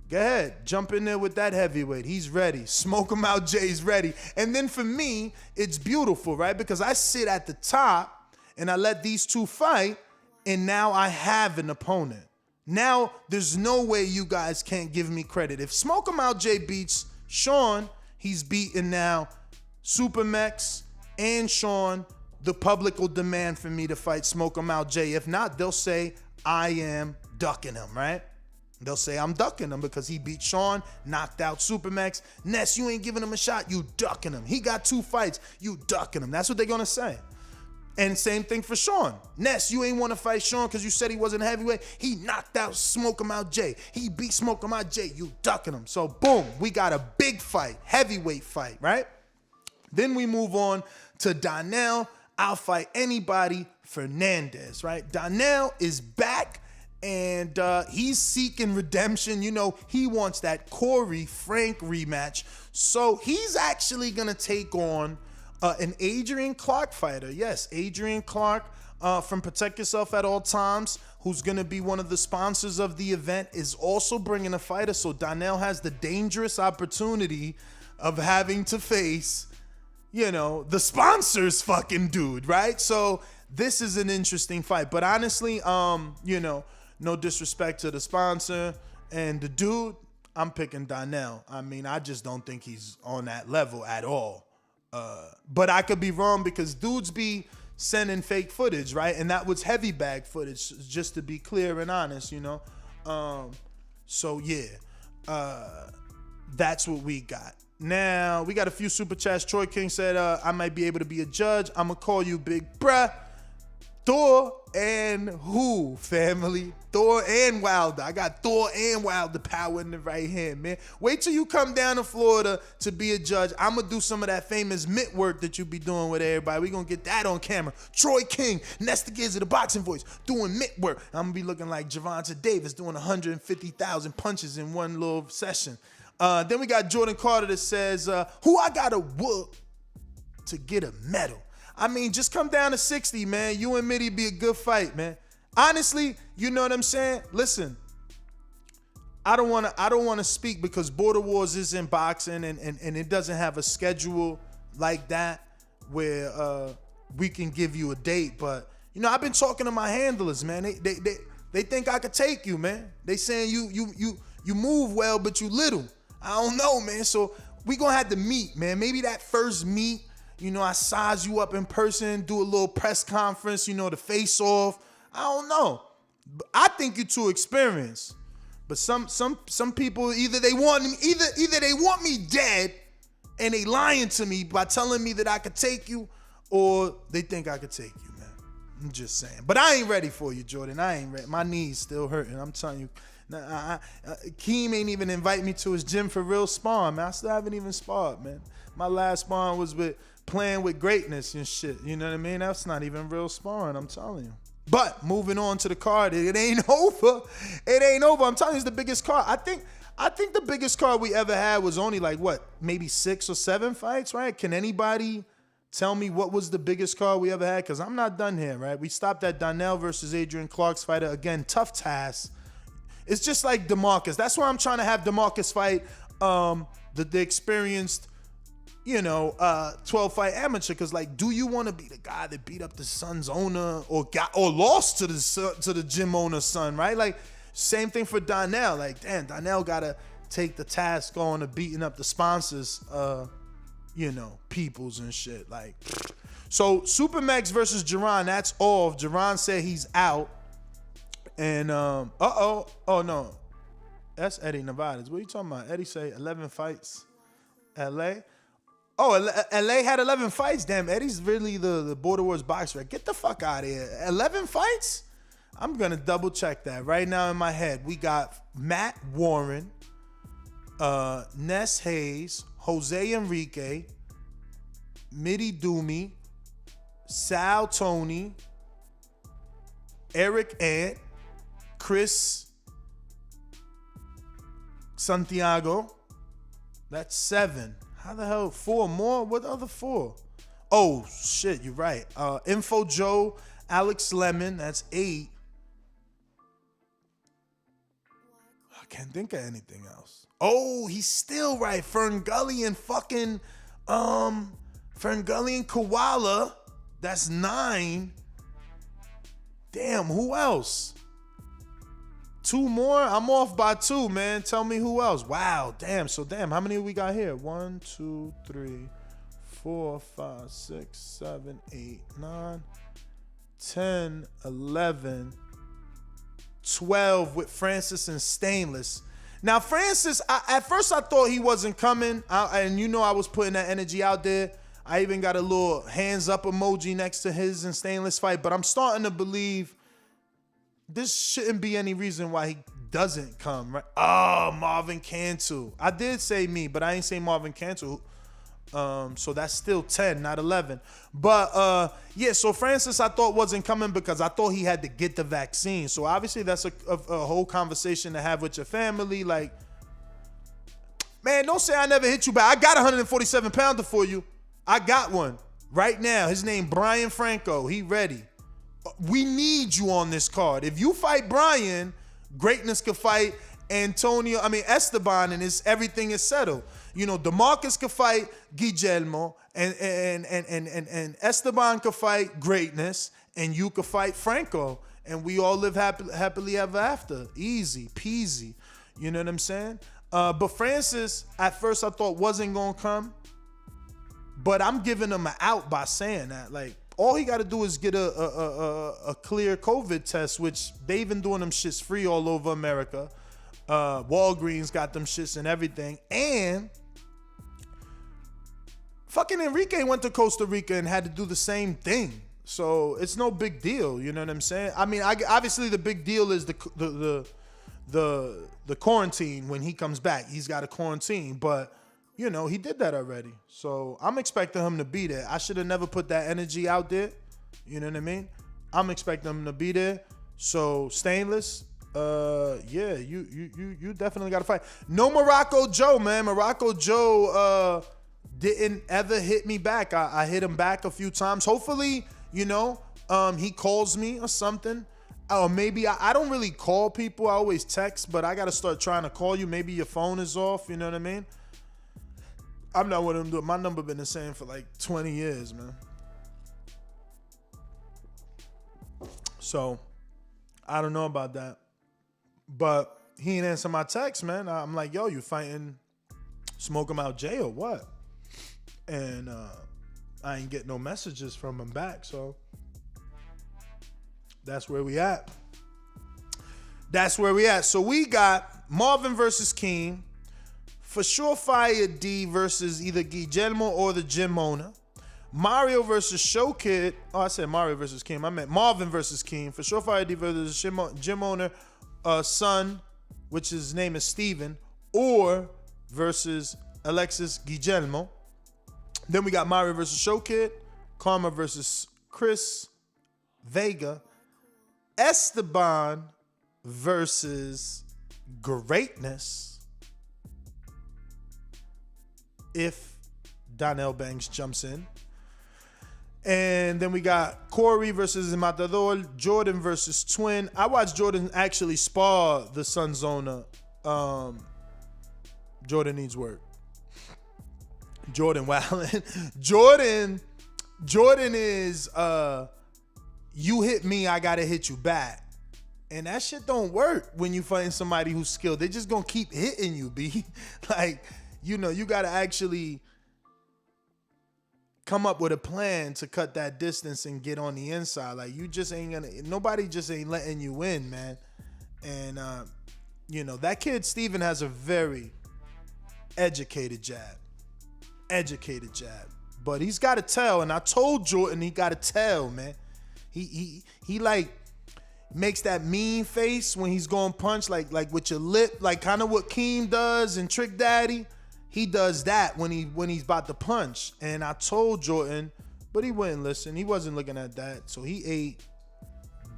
Go ahead. Jump in there with that heavyweight. He's ready. Smoke 'em Out Jay's ready. And then for me, it's beautiful, right? Because I sit at the top and I let these two fight, and now I have an opponent. Now there's no way you guys can't give me credit. If Smoke 'em Out Jay beats Sean, he's beaten now Supermex and Sean. The public will demand for me to fight Smoke 'em Out Jay. If not, they'll say I am ducking him, right? They'll say I'm ducking him because he beat Sean, knocked out Supermex. Ness, you ain't giving him a shot, you ducking him. He got 2 fights, you ducking him. That's what they're gonna say. And same thing for Sean. Ness, you ain't want to fight Sean because you said he wasn't heavyweight. He knocked out Smoke him out Jay. He beat Smoke him out Jay. You ducking him. So boom, we got a big fight, heavyweight fight, right? Then we move on to Donnell. I'll fight anybody. Fernandez, right? Donnell is back and he's seeking redemption. You know, he wants that Corey Frank rematch. So he's actually going to take on an Adrian Clark fighter. Yes, Adrian Clark from Protect Yourself at All Times, who's going to be one of the sponsors of the event, is also bringing a fighter. So Donnell has the dangerous opportunity of having to face, you know, the sponsor's fucking dude, right? So this is an interesting fight. But honestly, you know, no disrespect to the sponsor and the dude, I'm picking Donnell. I mean, I just don't think he's on that level at all. But I could be wrong because dudes be sending fake footage, right? And that was heavy bag footage, just to be clear and honest, you know? So yeah, that's what we got. Now, we got a few super chats. Troy King said, I might be able to be a judge. I'm going to call you Big Bruh. Thor and who, family? Thor and Wilder. I got Thor and Wilder power in the right hand, man. Wait till you come down to Florida to be a judge. I'm going to do some of that famous mitt work that you be doing with everybody. We going to get that on camera. Troy King, Nesta Gibbs of the Boxing Voice, doing mitt work. I'm going to be looking like Gervonta Davis doing 150,000 punches in one little session. Then we got Jordan Carter that says, who I got to whoop to get a medal? I mean, just come down to 60, man. You and Mitty be a good fight, man. Honestly, you know what I'm saying? Listen, I don't want to speak because Border Wars isn't boxing and it doesn't have a schedule like that where we can give you a date. But you know, I've been talking to my handlers, man. They think I could take you, man. They saying you move well, but you little. I don't know, man. So we gonna have to meet, man. Maybe that first meet, you know, I size you up in person, do a little press conference, you know, the face off. I don't know. I think you're too experienced. But some people either they want me dead and they lying to me by telling me that I could take you, or they think I could take you, man. I'm just saying. But I ain't ready for you, Jordan. I ain't ready. My knees still hurting. I'm telling you. Keem ain't even invite me to his gym for real sparring, man. I still haven't even sparred, man. My last sparring was with Playing with Greatness and shit. You know what I mean? That's not even real sparring, I'm telling you. But moving on to the card, it ain't over. It ain't over. I'm telling you, it's the biggest card. I think the biggest card we ever had was only like what, maybe 6 or 7 fights, right? Can anybody tell me what was the biggest card we ever had? Because I'm not done here, right? We stopped at Donnell versus Adrian Clark's fighter. Again, tough task. It's just like DeMarcus. That's why I'm trying to have DeMarcus fight the experienced, you know, 12-fight amateur. Because, like, do you want to be the guy that beat up the son's owner or lost to the gym owner's son, right? Like, same thing for Donnell. Like, damn, Donnell got to take the task on of beating up the sponsors, you know, peoples and shit. Like, so Supermax versus Jerron, that's off. Jerron said he's out. And, oh no, that's Eddie Nevada's. What are you talking about? Eddie say 11 fights. LA? Oh, LA had 11 fights. Damn, Eddie's really the Border Wars boxer. Get the fuck out of here. 11 fights? I'm going to double check that right now in my head. We got Matt Warren, Ness Hayes, Jose Enrique, Mitty Doomy, Sal Tony, Eric Ant, Chris Santiago. That's 7. How the hell? 4 more? What other 4? Oh, shit, you're right. Info Joe, Alex Lemon, that's 8. I can't think of anything else. Oh, he's still right. Fern Gully and fucking, Fern Gully and Koala, that's 9. Damn, who else? 2 more? I'm off by 2, man. Tell me who else. Wow, damn. So, damn, how many we got here? 1, 2, 3, 4, 5, 6, 7, 8, 9, 10, 11, 12 with Francis and Stainless. Now, Francis, at first I thought he wasn't coming. And you know I was putting that energy out there. I even got a little hands up emoji next to his and Stainless fight, but I'm starting to believe this shouldn't be any reason why he doesn't come, right? Oh, Marvin cancel. I did say me, but I ain't say Marvin cancel. So that's still 10, not 11. But yeah, so Francis I thought wasn't coming because I thought he had to get the vaccine. So obviously that's a whole conversation to have with your family. Like, man, don't say I never hit you back. I got a 147 pounder for you. I got one right now. His name Brian Franco. He ready. We need you on this card. If you fight Brian, greatness could fight Esteban, and everything is settled. You know, DeMarcus could fight Guillermo, and Esteban could fight greatness, and you could fight Franco, and we all live happily ever after. Easy peasy. You know what I'm saying? But Francis, at first I thought wasn't gonna come, but I'm giving him an out by saying that. Like, all he got to do is get a clear COVID test, which they've been doing them shits free all over America. Walgreens got them shits and everything. And fucking Enrique went to Costa Rica and had to do the same thing. So it's no big deal. You know what I'm saying? I mean, obviously the big deal is the quarantine when he comes back. He's got a quarantine, but you know, he did that already. So I'm expecting him to be there. I should have never put that energy out there. You know what I mean? I'm expecting him to be there. So Stainless, yeah, you definitely got to fight. No Morocco Joe, man. Morocco Joe didn't ever hit me back. I hit him back a few times. Hopefully, you know, he calls me or something. Or maybe I don't really call people. I always text, but I got to start trying to call you. Maybe your phone is off. You know what I mean? I'm not one of them doing. My number been the same for like 20 years, man. So I don't know about that. But he didn't answer my text, man. I'm like, yo, you fighting Smoke Him Out Jay or what? And I ain't get no messages from him back. So that's where we at. That's where we at. So we got Marvin versus Keem. For Surefire D versus either Guillermo or the gym owner. Mario versus Show Kid. Oh, I said Mario versus Keem. I meant Marvin versus Keem. For Surefire D versus gym owner, son, which his name is Steven, or versus Alexis Guillermo. Then we got Mario versus Show Kid. Karma versus Chris Vega. Esteban versus Greatness. If Donnell Banks jumps in. And then we got Corey versus Matador, Jordan versus Twin. I watched Jordan actually spar the Suns owner. Jordan needs work. Jordan Wallen. Jordan is you hit me, I gotta hit you back. And that shit don't work when you find somebody who's skilled. They just gonna keep hitting you, B. Like, you know, you got to actually come up with a plan to cut that distance and get on the inside. Like, you just ain't going to, nobody just ain't letting you in, man. And, you know, that kid, Steven, has a very educated jab. But he's got to tell. And I told Jordan he got to tell, man. He like makes that mean face when he's going punch, like with your lip, like kind of what Keem does in Trick Daddy. He does that when he's about to punch. And I told Jordan, but he wouldn't listen. He wasn't looking at that. So he ate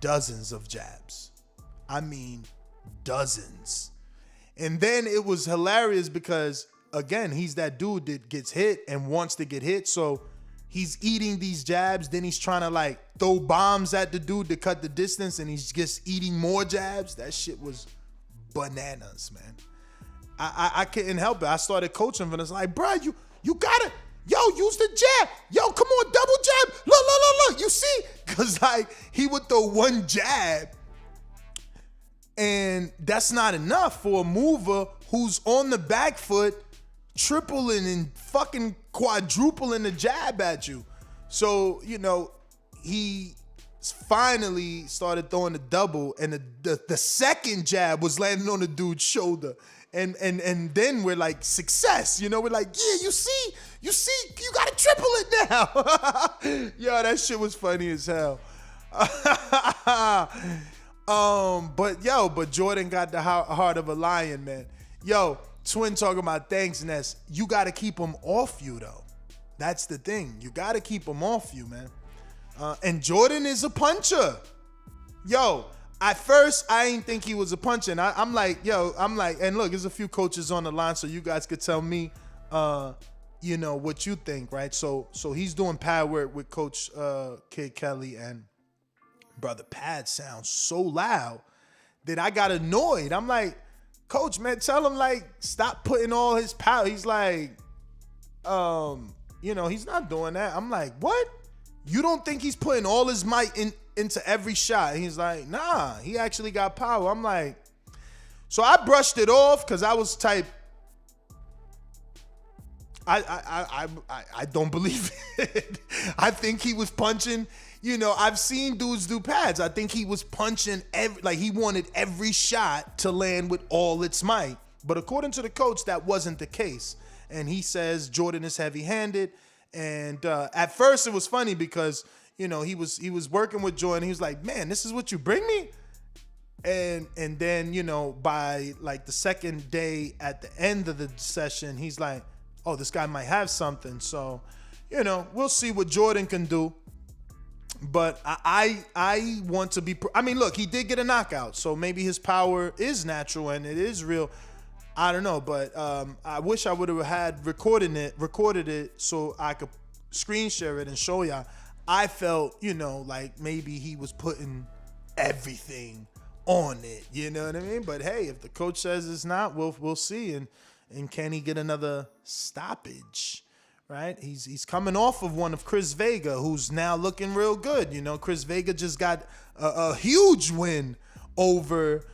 dozens of jabs. I mean, dozens. And then it was hilarious because, again, he's that dude that gets hit and wants to get hit. So he's eating these jabs. Then he's trying to like throw bombs at the dude to cut the distance. And he's just eating more jabs. That shit was bananas, man. I couldn't help it. I started coaching him and it's like, bro, you gotta, use the jab. Yo, come on, double jab. Look. You see? Because like he would throw one jab and that's not enough for a mover who's on the back foot, tripling and fucking quadrupling the jab at you. So, you know, he finally started throwing the double and the second jab was landing on the dude's shoulder. And then we're like, success, you know, we're like, yeah, you see, you gotta triple it hell. Yo, that shit was funny as hell. But Jordan got the heart of a lion, man. Yo, Twin talking about thanks, Ness. You got to keep him off you, though. That's the thing. You got to keep him off you, man. And Jordan is a puncher. Yo, at first, I ain't think he was a puncher. And I'm like, and look, there's a few coaches on the line, so you guys could tell me, what you think, right? So he's doing pad work with Coach Kid Kelly, and brother, pad sounds so loud that I got annoyed. I'm like, Coach, man, tell him, like, stop putting all his power. He's like, he's not doing that. I'm like, what? You don't think he's putting all his might into every shot? He's like, nah, he actually got power. I'm like, so I brushed it off because I was type, I don't believe it. I think he was punching. I've seen dudes do pads. I think he was punching he wanted every shot to land with all its might. But according to the coach, that wasn't the case. And he says Jordan is heavy-handed. And at first it was funny because, he was working with Jordan. He was like, man, this is what you bring me? And then, by like the second day at the end of the session, he's like, oh, this guy might have something. So, we'll see what Jordan can do. But I want to be, look, he did get a knockout. So maybe his power is natural and it is real. I don't know, but I wish I would have had recorded it so I could screen share it and show y'all. I felt, like maybe he was putting everything on it. You know what I mean? But hey, if the coach says it's not, we'll see. And can he get another stoppage? Right? He's coming off of one of Chris Vega, who's now looking real good. Chris Vega just got a huge win over,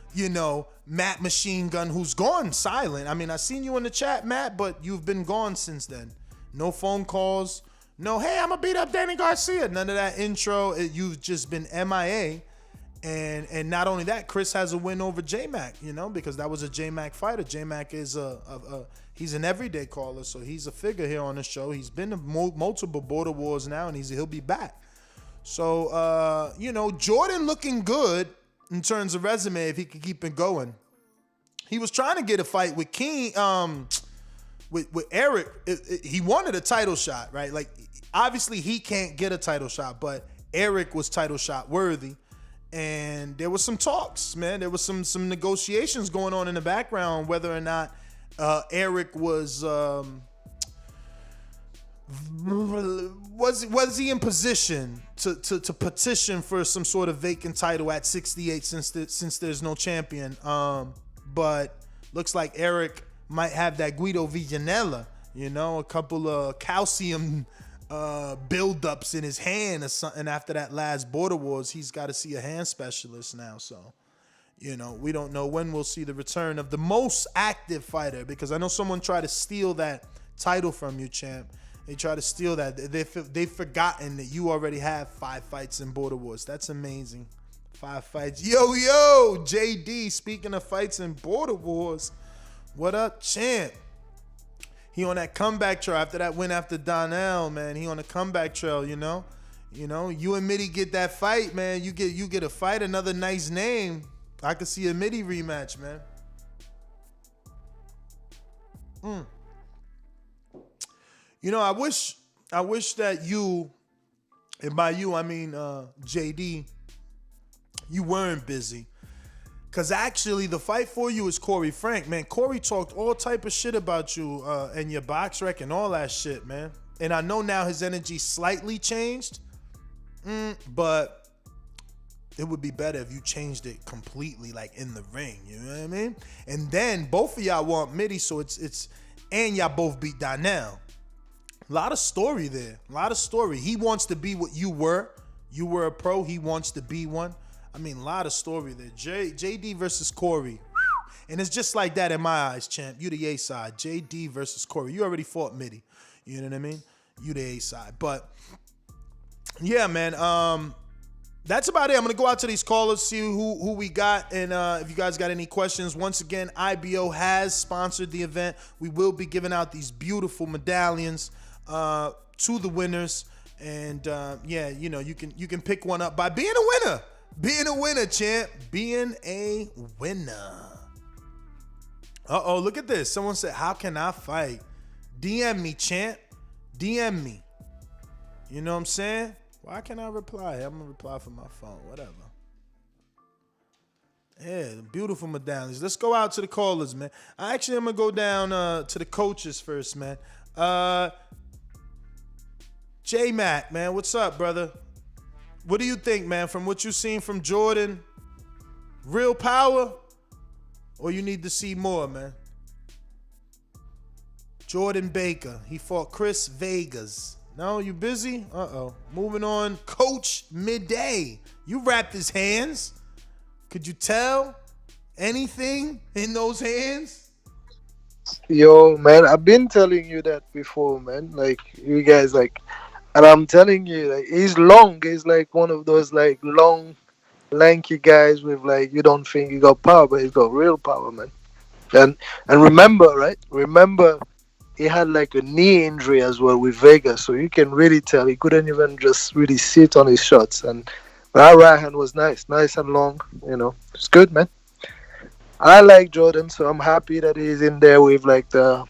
Matt Machine Gun, who's gone silent. I seen you in the chat, Matt, but you've been gone since then. No phone calls. No, hey, I'm going to beat up Danny Garcia. None of that intro. You've just been MIA. And not only that, Chris has a win over J-Mac, because that was a J-Mac fighter. J-Mac is he's an everyday caller, so he's a figure here on the show. He's been to multiple border wars now, and he'll be back. So, Jordan looking good in terms of resume if he could keep it going. He was trying to get a fight with Keem, with Eric. He wanted a title shot, right? Like, obviously he can't get a title shot, but Eric was title shot worthy. And there was some talks, man. There was some negotiations going on in the background, whether or not Eric was he in position to petition for some sort of vacant title at 68 since there's no champion. But looks like Eric might have that Guido Villanella, a couple of calcium buildups in his hand or something. After that last border wars, he's got to see a hand specialist now. So, we don't know when we'll see the return of the most active fighter, because I know someone tried to steal that title from you, champ. They try to steal that. They've forgotten that you already have 5 fights in border wars. That's amazing. 5 fights. Yo, JD, speaking of fights in border wars, what up, champ? He on that comeback trail after that win after Donnell, man. He on a comeback trail, you and Mitty get that fight, man. You get a fight, another nice name. I could see a Mitty rematch, man. I wish that you, and by you I mean JD, you weren't busy. Because actually, the fight for you is Corey Frank, man. Corey talked all type of shit about you and your box rec and all that shit, man. And I know now his energy slightly changed, but it would be better if you changed it completely, like in the ring. You know what I mean? And then both of y'all want Mitty, so it's and y'all both beat Donnell. A lot of story there. A lot of story. He wants to be what you were. You were a pro. He wants to be one. A lot of story there. JD versus Corey. And it's just like that in my eyes, champ. You the A side. JD versus Corey. You already fought Mitty. You know what I mean? You the A side. But yeah, man. That's about it. I'm going to go out to these callers, see who we got. And if you guys got any questions, once again, IBO has sponsored the event. We will be giving out these beautiful medallions. to the winners. And yeah, you know, you can pick one up by being a winner. Being a winner, champ. Being a winner. Uh-oh, look at this. Someone said, how can I fight? DM me, champ. DM me. You know what I'm saying? Why can't I reply? I'm going to reply from my phone. Whatever. Yeah, beautiful medallions. Let's go out to the callers, man. I'm going to go down to the coaches first, man. J-Mac, man, what's up, brother? What do you think, man, from what you've seen from Jordan? Real power? Or you need to see more, man? Jordan Baker. He fought Chris Vegas. No, you busy? Uh-oh. Moving on. Coach Midday. You wrapped his hands. Could you tell anything in those hands? Yo, man, I've been telling you that before, man. Like, you guys, like, and I'm telling you, like, he's long. He's like one of those, like, long, lanky guys with, like, you don't think he got power, but he's got real power, man. And remember, right? Remember, he had, like, a knee injury as well with Vegas, so you can really tell he couldn't even just really sit on his shots. And that right hand was nice and long, you know. It's good, man. I like Jordan, so I'm happy that he's in there with, like, the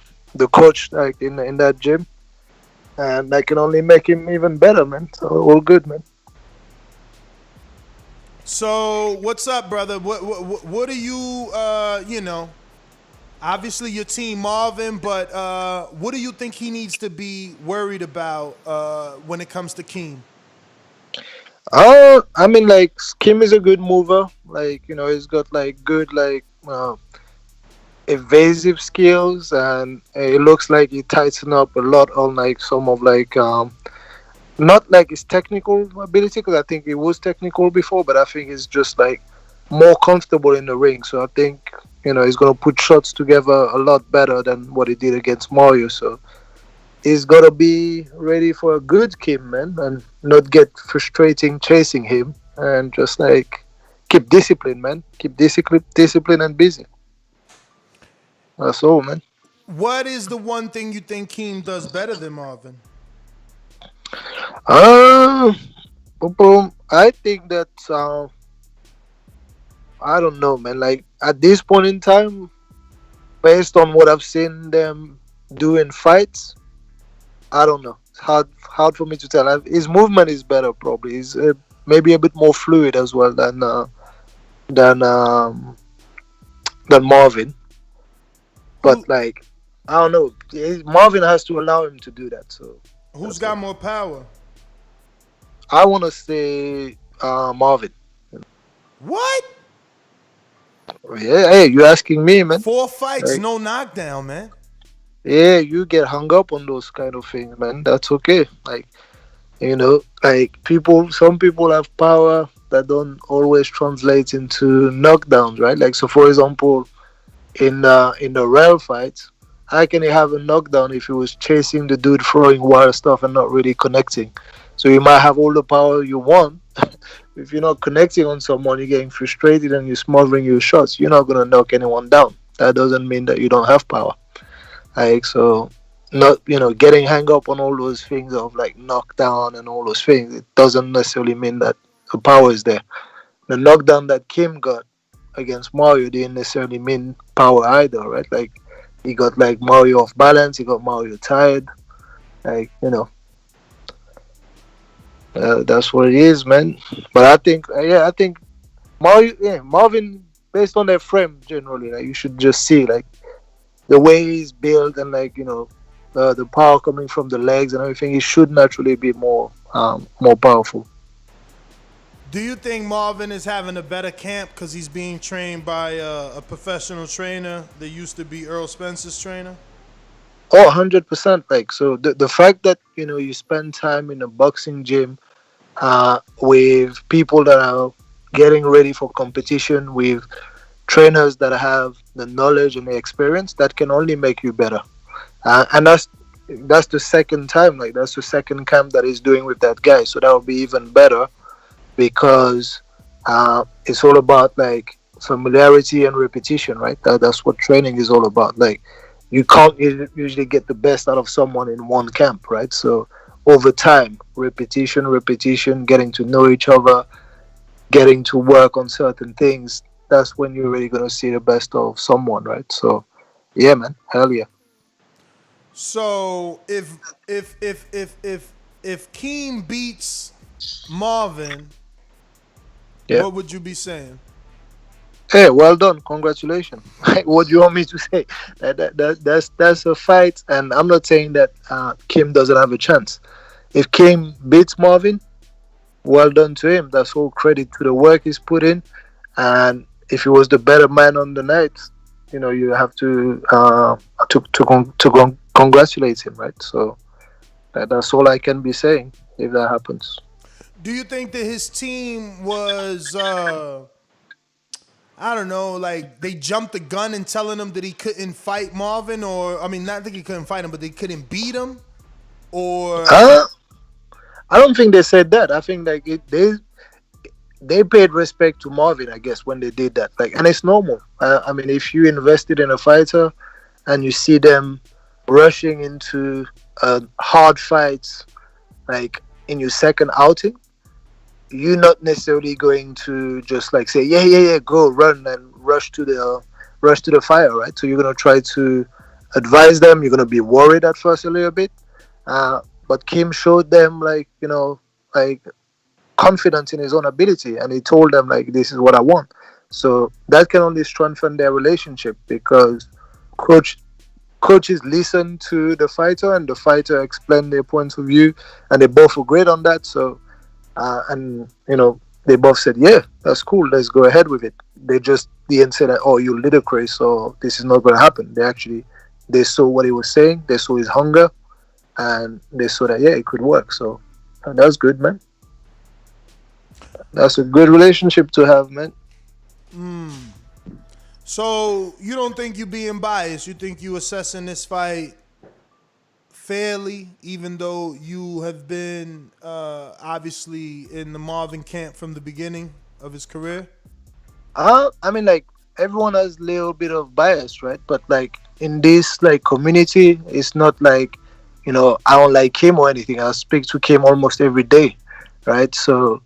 coach, like, in that gym. And I can only make him even better, man. So all good, man. So what's up, brother? What are you, you know, obviously your team Marvin, but what do you think he needs to be worried about when it comes to Keem? I mean, like, Keem is a good mover. Like, you know, he's got, like, good, like, evasive skills, and it looks like he tightened up a lot on, like, some of, like, not like his technical ability, because I think he was technical before, but I think he's just, like, more comfortable in the ring. So I think, you know, he's going to put shots together a lot better than what he did against Mario. So he's got to be ready for a good Keem, man, and not get frustrating chasing him, and just, like, keep discipline, man. Keep discipline and busy. That's all, man. What is the one thing you think Keem does better than Marvin? I think that I don't know, man. Like, at this point in time, based on what I've seen them do in fights, I don't know. It's hard for me to tell. His movement is better, probably. He's maybe a bit more fluid as well than Marvin. But, like, I don't know. Marvin has to allow him to do that. So who's got more power? I want to say Marvin. What? Yeah, hey, you asking me, man? 4 fights, like, no knockdown, man. Yeah, you get hung up on those kind of things, man. That's okay. Like, you know, like, some people have power that don't always translate into knockdowns, right? Like, so for example, in the rare fights, how can he have a knockdown if he was chasing the dude throwing wild stuff and not really connecting? So you might have all the power you want. If you're not connecting on someone, you're getting frustrated and you're smothering your shots, you're not going to knock anyone down. That doesn't mean that you don't have power. Like, so, not, you know, getting hung up on all those things of, like, knockdown and all those things, it doesn't necessarily mean that the power is there. The knockdown that Keem got against Mario didn't necessarily mean power either, right? Like, he got, like, Mario off balance, he got Mario tired. Like, you know, that's what it is, man. But I think Marvin, based on their frame generally, like, you should just see, like, the way he's built and, like, you know, the power coming from the legs and everything, he should naturally be more powerful. Do you think Marvin is having a better camp because he's being trained by a professional trainer that used to be Earl Spencer's trainer? Oh, 100%. Like, so the fact that, you know, you spend time in a boxing gym with people that are getting ready for competition, with trainers that have the knowledge and the experience, that can only make you better. And that's the second time, like, that's the second camp that he's doing with that guy. So that will be even better, because it's all about, like, familiarity and repetition, right? That's what training is all about. Like, you can't usually get the best out of someone in one camp, right? So over time, repetition, getting to know each other, getting to work on certain things, that's when you're really gonna see the best of someone, right? So yeah, man, hell yeah. So if Keem beats Marvin, Yeah. what would you be saying? Hey, well done, congratulations. What do you want me to say? That's a fight, and I'm not saying that Kim doesn't have a chance. If Kim beats Marvin, well done to him. That's all credit to the work he's put in. And if he was the better man on the night, you have to congratulate him, right? So that's all I can be saying if that happens. Do you think that his team was I don't know, like they jumped the gun and telling him that he couldn't fight Marvin, or I mean, not that he couldn't fight him, but they couldn't beat him, or Uh, I don't think they said that. I think like they paid respect to Marvin, I guess, when they did that. Like, and it's normal. I mean, if you invested in a fighter and you see them rushing into hard fights, like in your second outing, you're not necessarily going to just like say, yeah, go run and rush to the fire, right? So you're gonna try to advise them. You're gonna be worried at first a little bit, but Kim showed them like confidence in his own ability, and he told them like, this is what I want. So that can only strengthen their relationship because coach coaches listen to the fighter and the fighter explain their points of view, and they both agreed on that. So and they both said, yeah, that's cool, let's go ahead with it. They just didn't say that, oh, you're ludicrous, or this is not going to happen. They saw what he was saying, they saw his hunger, and they saw that, yeah, it could work. So that's good, man. That's a good relationship to have, man. so you don't think you being biased? You think you assessing this fight fairly, even though you have been obviously in the Marvin camp from the beginning of his career? I mean, like, everyone has a little bit of bias, right? But like in this like community, it's not like I don't like him or anything. I speak to Kim almost every day, right? So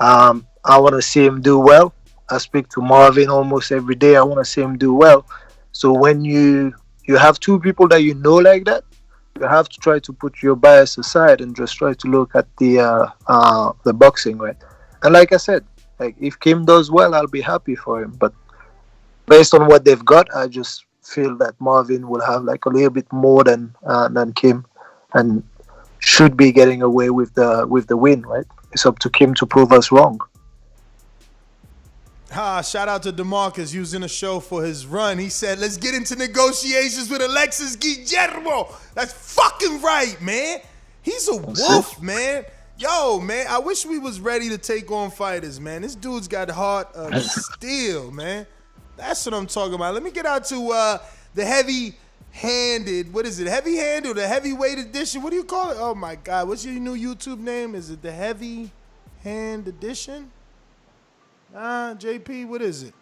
I want to see him do well. I speak to Marvin almost every day. I want to see him do well. So when you have two people that like that, you have to try to put your bias aside and just try to look at the boxing, right? And like I said, like if Kim does well, I'll be happy for him. But based on what they've got, I just feel that Marvin will have like a little bit more than Kim, and should be getting away with the win, right? It's up to Kim to prove us wrong. Shout out to DeMarcus using the show for his run. He said, let's get into negotiations with Alexis Guillermo. That's fucking right, man. He's a wolf, man. Yo, man, I wish we was ready to take on fighters, man. This dude's got heart of steel, man. That's what I'm talking about. Let me get out to the heavy-handed, what is it, heavy-handed or the heavyweight edition? What do you call it? Oh, my God. What's your new YouTube name? Is it the heavy hand edition? JP, what is it?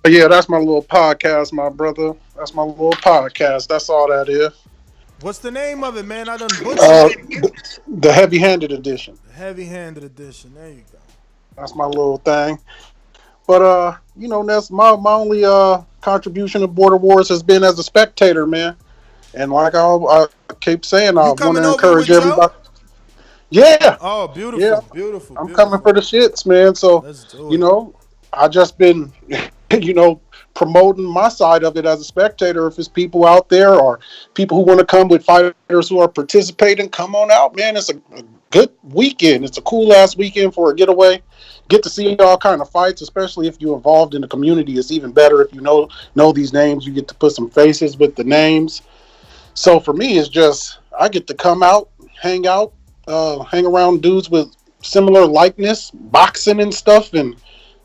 Yeah, that's my little podcast, my brother. That's my little podcast. That's all that is. What's the name of it, man? I done butchered it. The heavy-handed edition. The heavy-handed edition. There you go. That's my little thing. But that's my only contribution to Border Wars has been as a spectator, man. And like I keep saying, I want to encourage everybody. Yeah. Oh, beautiful, yeah. Beautiful. I'm coming for the shits, man. So, I just been, promoting my side of it as a spectator. If it's people out there or people who want to come with fighters who are participating, come on out, man. It's a good weekend. It's a cool ass weekend for a getaway. Get to see all kind of fights, especially if you're involved in the community. It's even better if you know these names. You get to put some faces with the names. So for me, it's just I get to come out, hang out. Hang around dudes with similar likeness, boxing and stuff, and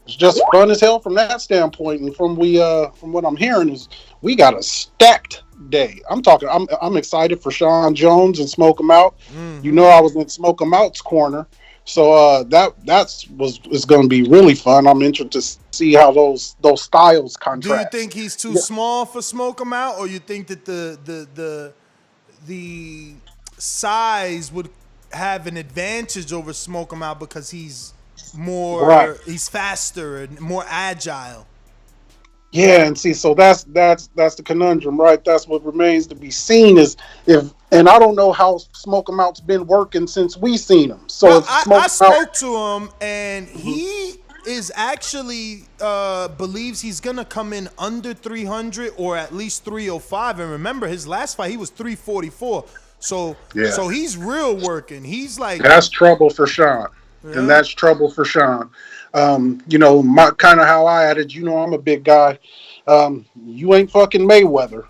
it's just fun as hell from that standpoint. And from what I'm hearing is we got a stacked day. I'm excited for Sean Jones and Smoke 'em Out. Mm-hmm. I was in Smoke 'em Out's corner, So that's is going to be really fun. I'm interested to see how those styles Do you contrast. think he's too Yeah. small for Smoke him out, or you think that the size would have an advantage over Smoke him out because Right. he's faster and more agile? Yeah, and see, so that's the conundrum, right? That's what remains to be seen is if, and I don't know how Smoke 'Em Out's been working since we seen him. So Well, if I Smoke 'Em Out, spoke to him, and he is actually believes he's gonna come in under 300 or at least 305. And remember, his last fight he was 344. So Yeah. so he's real working. He's like, that's trouble for Sean, and yeah. that's trouble for Sean. My kind of how I added. I'm a big guy. You ain't fucking Mayweather.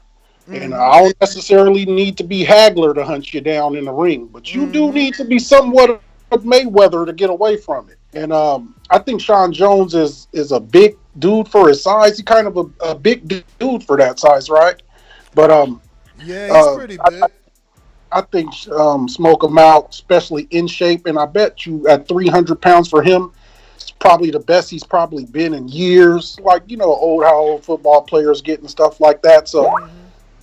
And I don't necessarily need to be Hagler to hunt you down in the ring, but you do need to be somewhat of Mayweather to get away from it. And I think Sean Jones is a big dude for his size. He kind of a big dude for that size, right? But Yeah, he's pretty big. I think Smoke him out, especially in shape. And I bet you at 300 pounds for him, it's probably the best he's probably been in years. Like, how old football players get and stuff like that. So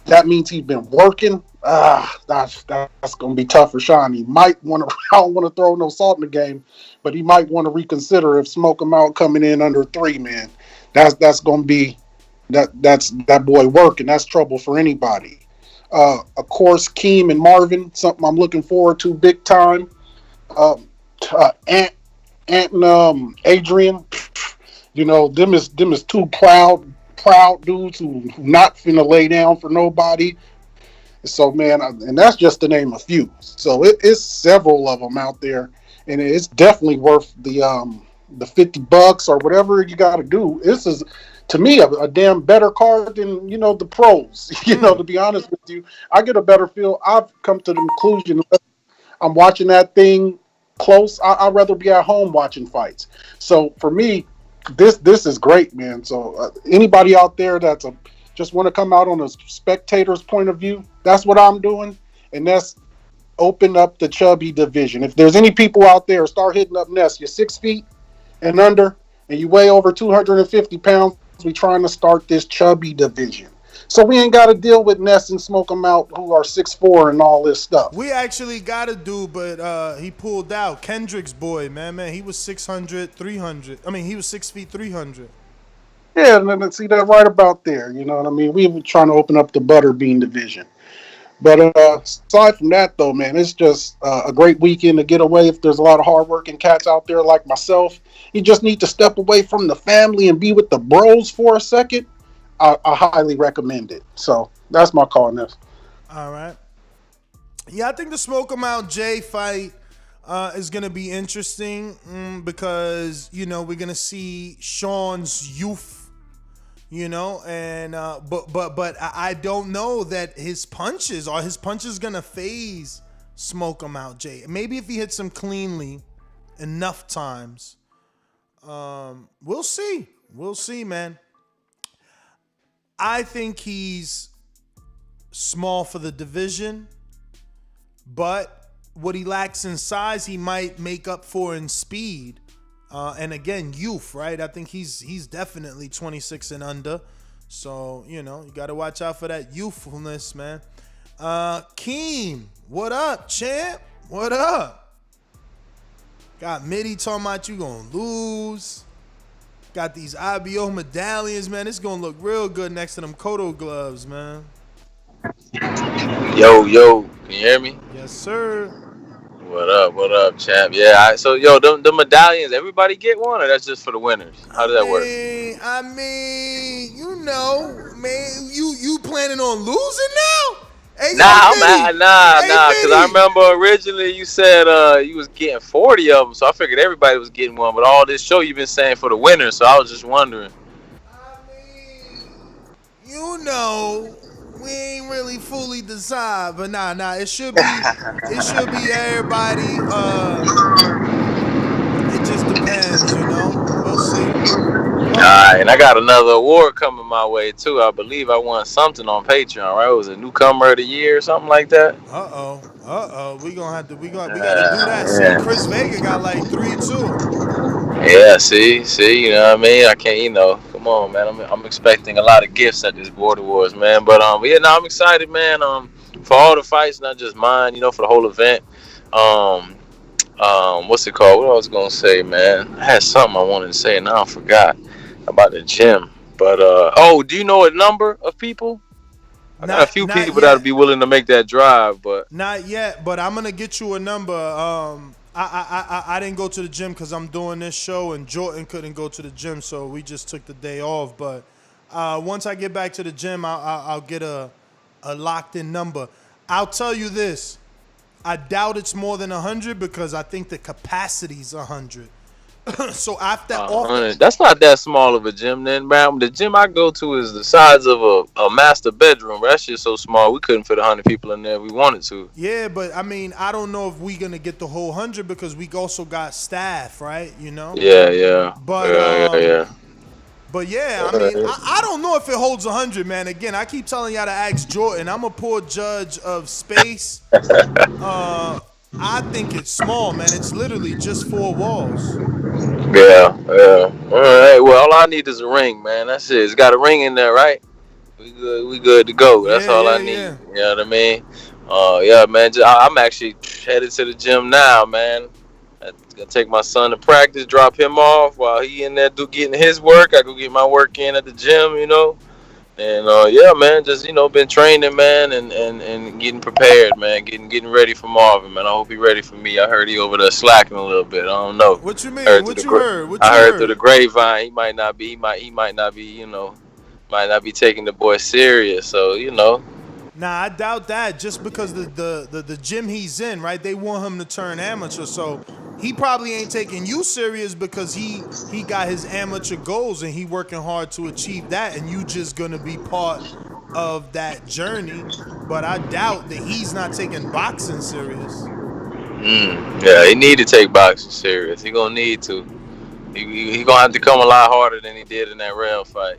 that means he's been working. That's going to be tough for Sean. He might want to, I don't want to throw no salt in the game, but he might want to reconsider if Smoke him out coming in under 3, man. That's going to be, that's that boy working. That's trouble for anybody. Of course, Keem and Marvin, something I'm looking forward to big time. Ant and Adrian, them is two proud dudes who not finna lay down for nobody. So man, and that's just to name a few. So it's several of them out there, and it's definitely worth the $50 or whatever you got to do. This is, to me, a damn better card than the pros. To be honest with you, I get a better feel. I've come to the conclusion I'm watching that thing close. I'd rather be at home watching fights. So for me, this is great, man. So anybody out there that's just want to come out on a spectator's point of view, that's what I'm doing, and that's open up the chubby division. If there's any people out there, start hitting up Ness. You're 6 feet and under, and you weigh over 250 pounds. We trying to start this chubby division. So we ain't got to deal with Ness and Smoke 'Em Out who are 6'4" and all this stuff. We actually got a dude, but he pulled out. Kendrick's boy, man, he was 600, 300. I mean, he was 6 feet, 300. Yeah, and then see that right about there. You know what I mean? We were trying to open up the Butterbean division. But aside from that, though, man, it's just a great weekend to get away. If there's a lot of hardworking cats out there like myself, you just need to step away from the family and be with the bros for a second. I highly recommend it. So that's my call, Ness. All right. Yeah, I think the Smoke 'Em Out Jay fight is going to be interesting because, we're going to see Sean's youth. And but I don't know that his punches gonna phase Smoke 'Em Out Jay. Maybe if he hits him cleanly enough times, we'll see. We'll see, man. I think he's small for the division, but what he lacks in size, he might make up for in speed. And again, youth, right? I think he's definitely 26 and under. So, you got to watch out for that youthfulness, man. Keem, what up, champ? What up? Got Mitty talking about you going to lose. Got these IBO medallions, man. It's going to look real good next to them Kodo gloves, man. Yo, can you hear me? Yes, sir. What up, champ? Yeah, so the medallions, everybody get one, or that's just for the winners? How does that work? I mean, man, you planning on losing now? Hey, Nah, Mitty. because I remember originally you said you was getting 40 of them, so I figured everybody was getting one. But all this show you've been saying for the winners, so I was just wondering. I mean, we ain't really fully decided, but nah, it should be everybody. It just depends, we'll see. And I got another award coming my way too. I believe I won something on Patreon, right? It was a newcomer of the year or something like that. We gonna have to. We gotta do that. See, Yeah. Chris Vega got like 3 too. Yeah, see, you know what I mean? I can't, come on, man. I'm expecting a lot of gifts at this Border Wars, man. But yeah, no, I'm excited, man. For all the fights, not just mine, for the whole event. What's it called? What I was gonna say, man? I had something I wanted to say, and now I forgot about the gym. But do you know a number of people? I got a few people that'll be willing to make that drive, but not yet. But I'm gonna get you a number. I didn't go to the gym because I'm doing this show, and Jordan couldn't go to the gym, so we just took the day off. But once I get back to the gym, I'll get a locked in number. I'll tell you this: I doubt it's more than 100 because I think the capacity's 100. So after that's not that small of a gym, then, man. The gym I go to is the size of a master bedroom. That shit's so small we couldn't fit 100 people in there if we wanted to. Yeah, but I mean, I don't know if we're gonna get the whole 100 because we also got staff, right? Yeah. But But yeah, I mean, I don't know if it holds 100, man. Again, I keep telling y'all to ask Jordan. I'm a poor judge of space. I think it's small, man. It's literally just 4 walls. Yeah. All right. Well, all I need is a ring, man. That's it. It's got a ring in there, right? We good to go. That's all I need. Yeah. You know what I mean? Yeah, man. I'm actually headed to the gym now, man. I gotta take my son to practice, drop him off while he in there getting his work. I go get my work in at the gym, And yeah, man, just been training, man, and getting prepared, man, getting ready for Marvin, man. I hope he ready for me. I heard he over there slacking a little bit. I don't know. What you mean? What you heard? I heard through the grapevine he might not be. He might not be. Might not be taking the boy serious. So Nah, I doubt that. Just because the gym he's in, right? They want him to turn amateur, so he probably ain't taking you serious because he got his amateur goals and he working hard to achieve that, and you just gonna be part of that journey. But I doubt that he's not taking boxing serious. Yeah, he need to take boxing serious. He gonna need to. He gonna have to come a lot harder than he did in that rail fight.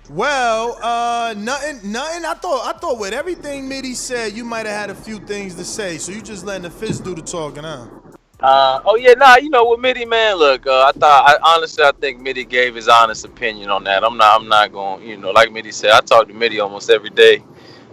Well, nothing. I thought with everything Mitty said, you might have had a few things to say. So you just letting the fist do the talking, huh? With Mitty, man, look, I think Mitty gave his honest opinion on that. I'm not going, like Mitty said, I talk to Mitty almost every day.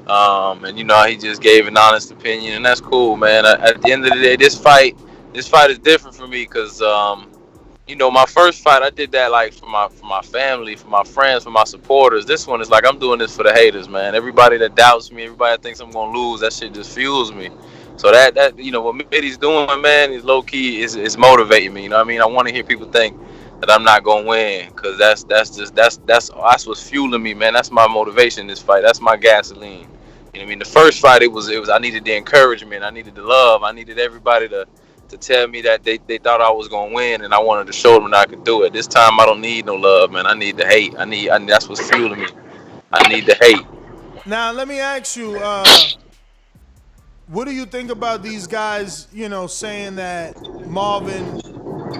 And he just gave an honest opinion, and that's cool, man. At the end of the day, this fight is different for me because my first fight, I did that like for my family, for my friends, for my supporters. This one is like I'm doing this for the haters, man. Everybody that doubts me, everybody that thinks I'm gonna lose, that shit just fuels me. So that what Mitty's doing, man, is low key is motivating me. You know what I mean? I want to hear people think that I'm not gonna win, cause that's what's fueling me, man. That's my motivation in this fight. That's my gasoline. You know what I mean? The first fight, it was I needed the encouragement, I needed the love, I needed everybody to tell me that they thought I was gonna win, and I wanted to show them that I could do it. This time I don't need no love, man. I need the hate. I need that's what's fueling me. I need the hate. Now let me ask you, what do you think about these guys, saying that Marvin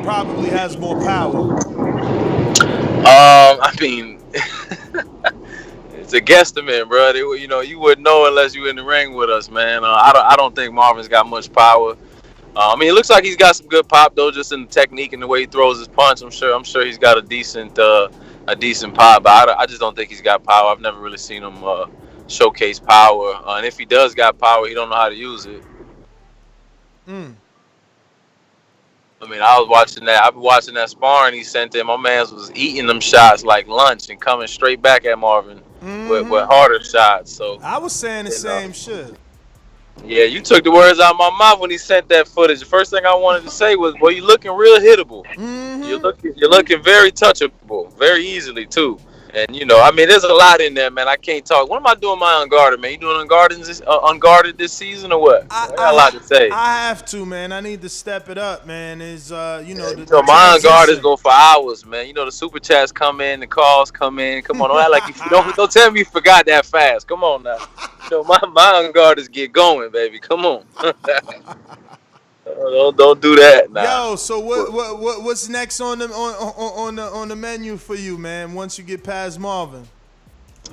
probably has more power? I mean, it's a guesstimate, bro. You wouldn't know unless you in the ring with us, man. I don't think Marvin's got much power. It looks like he's got some good pop though, just in the technique and the way he throws his punch. I'm sure he's got a decent pop, but I just don't think he's got power. I've never really seen him showcase power, and if he does got power, he don't know how to use it. I was watching that. I've been watching that sparring he sent in. My man was eating them shots like lunch and coming straight back at Marvin with harder shots. So I was saying the same shit. Yeah, you took the words out of my mouth when he sent that footage. The first thing I wanted to say was, "Boy, you looking real hittable. You're looking very touchable, very easily too." And there's a lot in there, man. I can't talk. What am I doing my unguarded, man? You doing unguarded this season or what? I got a lot to say. I have to, man. I need to step it up, man. My unguarded go for hours, man. The super chats come in, the calls come in. Come on, don't act like you don't tell me you forgot that fast. Come on now. My unguardeds get going, baby. Come on. Don't do that now. Yo, so what's next on the menu for you, man? Once you get past Marvin.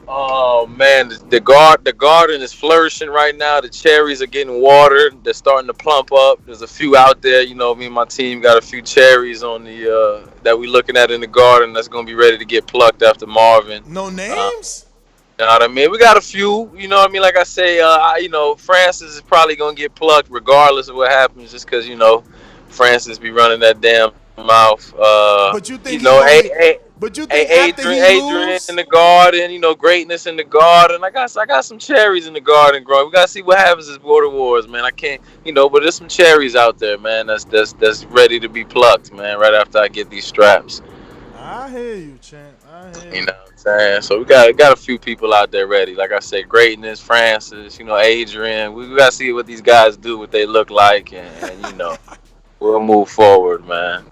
Oh man, the garden is flourishing right now. The cherries are getting watered. They're starting to plump up. There's a few out there. You know, me and my team got a few cherries on the that we looking at in the garden. That's gonna be ready to get plucked after Marvin. No names? You know what I mean? We got a few. You know what I mean? Like I say, Francis is probably gonna get plucked regardless of what happens, just because Francis be running that damn mouth. But you think but you Hey, think after he Adrian lose, in the garden, greatness in the garden. I got some cherries in the garden growing. We gotta see what happens as Border Wars, man. I can't, but there's some cherries out there, man. That's ready to be plucked, man. Right after I get these straps. I hear you, champ. I hear you. You know what I'm saying? So we got a few people out there ready. Like I said, greatness, Francis, Adrian. We gotta see what these guys do, what they look like, and we'll move forward, man.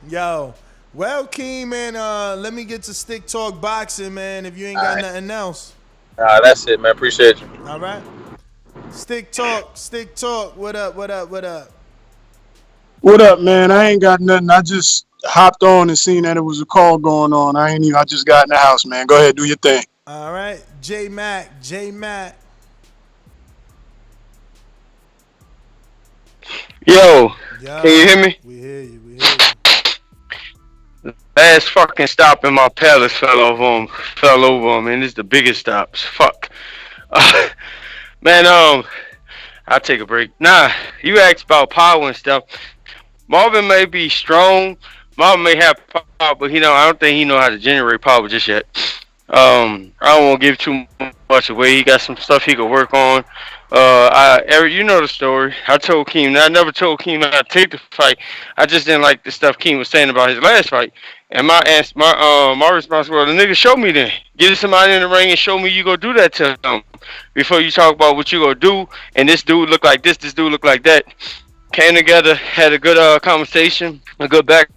Yo. Well, Keem, man, let me get to Stick Talk Boxing, man, if you ain't got nothing else. That's it, man. Appreciate you. All right. Stick Talk. What up? What up, man? I ain't got nothing. I just hopped on and seen that it was a call going on. I just got in the house, man. Go ahead, do your thing. All right. J Mac. Yo, can you hear me? We hear you. Last fucking stop in my palace fell over him, and it's the biggest stops. Fuck. Man, I'll take a break. Nah, you asked about power and stuff. Marvin may be strong. Marvin may have power, but I don't think he know how to generate power just yet. I don't want to give too much away. He got some stuff he could work on. Eric, you know the story. I never told Keem not to take the fight. I just didn't like the stuff Keem was saying about his last fight. And my response was, the nigga, show me then. Get somebody in the ring and show me you go do that to him before you talk about what you gonna do. And this dude look like this dude look like that. Came together, had a good conversation, a good back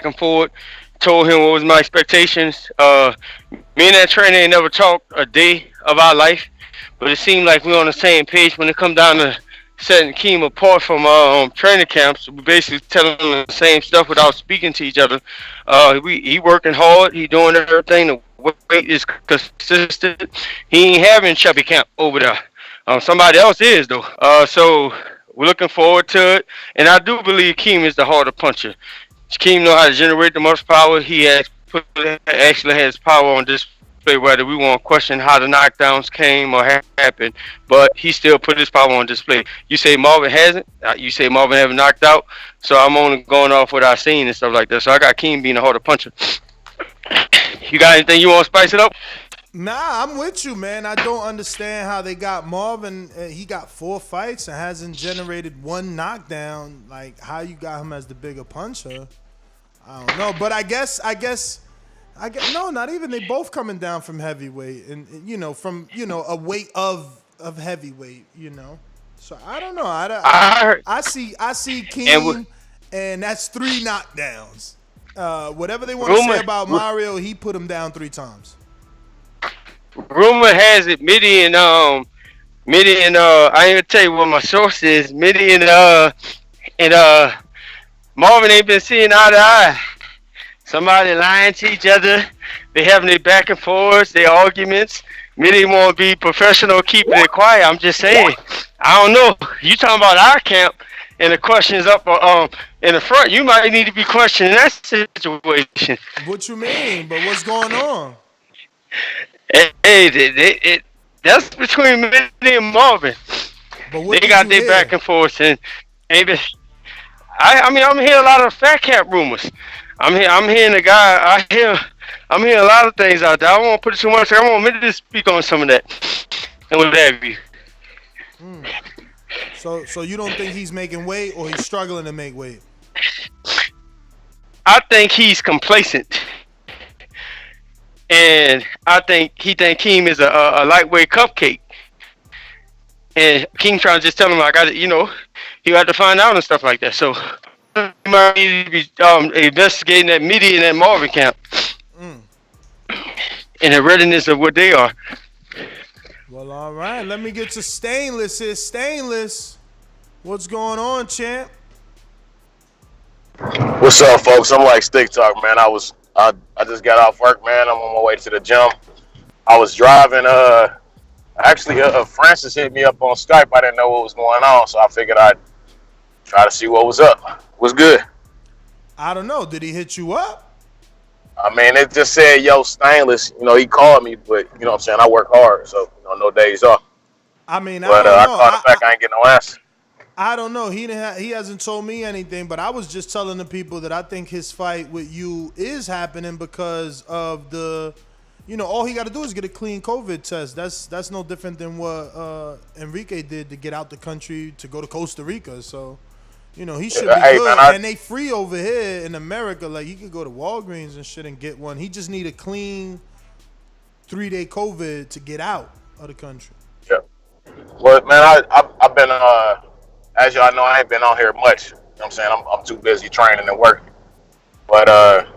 and forth. Told him what was my expectations. Me and that trainer ain't never talked a day of our life, but it seemed like we're on the same page when it come down to setting Keem apart from training camps. We basically telling him the same stuff without speaking to each other. He working hard. He doing everything. The weight is consistent. He ain't having chubby camp over there. Somebody else is though. So we're looking forward to it, and I do believe Keem is the harder puncher. Keem know how to generate the most power. He actually has power on display, whether we want to question how the knockdowns came or happened, but he still put his power on display. You say Marvin hasn't. You say Marvin haven't knocked out. So I'm only going off what I've seen and stuff like that. So I got Keem being a harder puncher. You got anything you want to spice it up? Nah, I'm with you, man. I don't understand how they got Marvin. He got 4 fights and hasn't generated 1 knockdown. Like, how you got him as the bigger puncher? I don't know. But I guess no, not even. They both coming down from heavyweight and from a weight of heavyweight. So I don't know. I see Keem, and that's 3 knockdowns. Whatever they want to say about Mario, he put him down 3 times. Rumor has it, Mitty and I ain't gonna tell you what my source is. Mitty and Marvin ain't been seeing eye to eye. Somebody lying to each other. They having their back and forths, their arguments. Mitty want to be professional, keeping it quiet. I'm just saying. I don't know. You talking about our camp and the questions up in the front. You might need to be questioning that situation. What you mean? But what's going on? Hey, that's between Mitty and Marvin. They got their back and forth, and maybe I'm hearing a lot of fat cap rumors. I'm hearing a guy. I'm hearing a lot of things out there. I won't put it too much. I want Mitty to speak on some of that, and what have you. So you don't think he's making weight, or he's struggling to make weight? I think he's complacent. And I think Keem is a lightweight cupcake. And Keem trying to just tell him, I got it, he had to find out and stuff like that. So he might need to be investigating that Mitty and that Marvin camp. And the readiness of what they are. Well, all right. Let me get to Stainless here. Stainless, What's going on, champ? What's up, folks? I'm like Stick Talk, man. I just got off work, man. I'm on my way to the gym. I was driving. Actually, Francis hit me up on Skype. I didn't know what was going on, so I figured I'd try to see what was up. What's good? I don't know. Did he hit you up? I mean, it just said, yo, Stainless. You know, he called me, but, you know what I'm saying, I work hard, so, you know, no days off. I mean, But I called him back. I ain't getting no answer. I don't know. He hasn't told me anything, but I was just telling the people that I think his fight with you is happening because of the, you know, all he got to do is get a clean COVID test. That's no different than what Enrique did to get out the country to go to Costa Rica. So, you know, he should be good. And they free over here in America. Like, he could go to Walgreens and shit and get one. He just need a clean 3-day COVID to get out of the country. Yeah. Well, man, I've been, as y'all know, I ain't been on here much. You know what I'm saying? I'm too busy training and working. But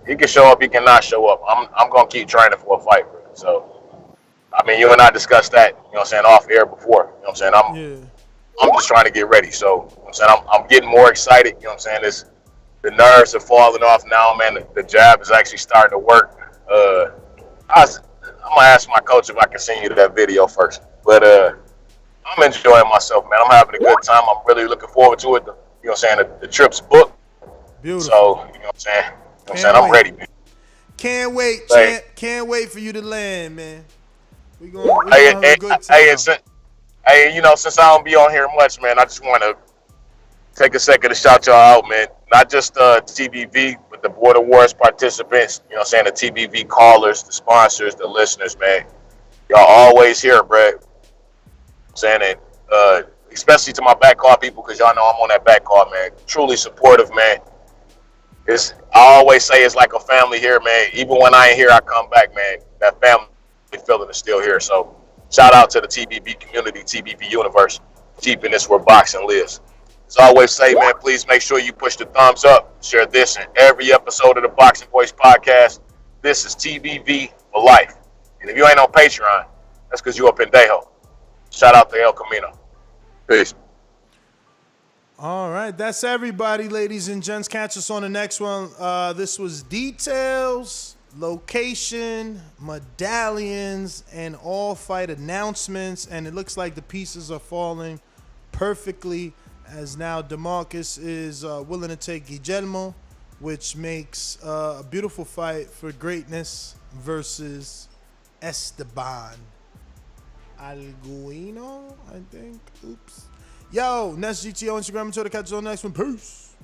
he can show up, he cannot show up. I'm going to keep training for a fight. So, I mean, you and I discussed that, you know what I'm saying, off air before. You know what I'm saying? I'm just trying to get ready. So, you know what I'm saying, I'm getting more excited. You know what I'm saying? The nerves are falling off now, man. The jab is actually starting to work. I'm going to ask my coach if I can send you that video first. But I'm enjoying myself, man. I'm having a good time. I'm really looking forward to it. You know what I'm saying? The trip's booked. Beautiful. So, you know what I'm saying? You know what I'm saying? I'm ready, man. Can't wait, champ. Can't wait for you to land, man. We gonna have a good time. Hey, you know, since I don't be on here much, man, I just want to take a second to shout y'all out, man. Not just TBV, but the Border Wars participants, you know what I'm saying, the TBV callers, the sponsors, the listeners, man. Y'all always here, bro. Saying it, especially to my back call people, because y'all know I'm on that back call, man. Truly supportive, man. I always say it's like a family here, man. Even when I ain't here, I come back, man. That family feeling is still here. So shout out to the TBV community, TBV universe, keeping this where boxing lives. As I always say, man, please make sure you push the thumbs up. Share this in every episode of the Boxing Voice podcast. This is TBV for life. And if you ain't on Patreon, that's because you up in Dejo. Shout out to El Camino. Peace. All right, that's everybody, ladies and gents. Catch us on the next one. This was details, location, medallions, and all fight announcements. And it looks like the pieces are falling perfectly, as now DeMarcus is willing to take Guillermo, which makes a beautiful fight for greatness versus Esteban Alguino, I think. Oops. Yo, Nest GTO, Instagram, and Twitter. Catch us on the next one. Peace.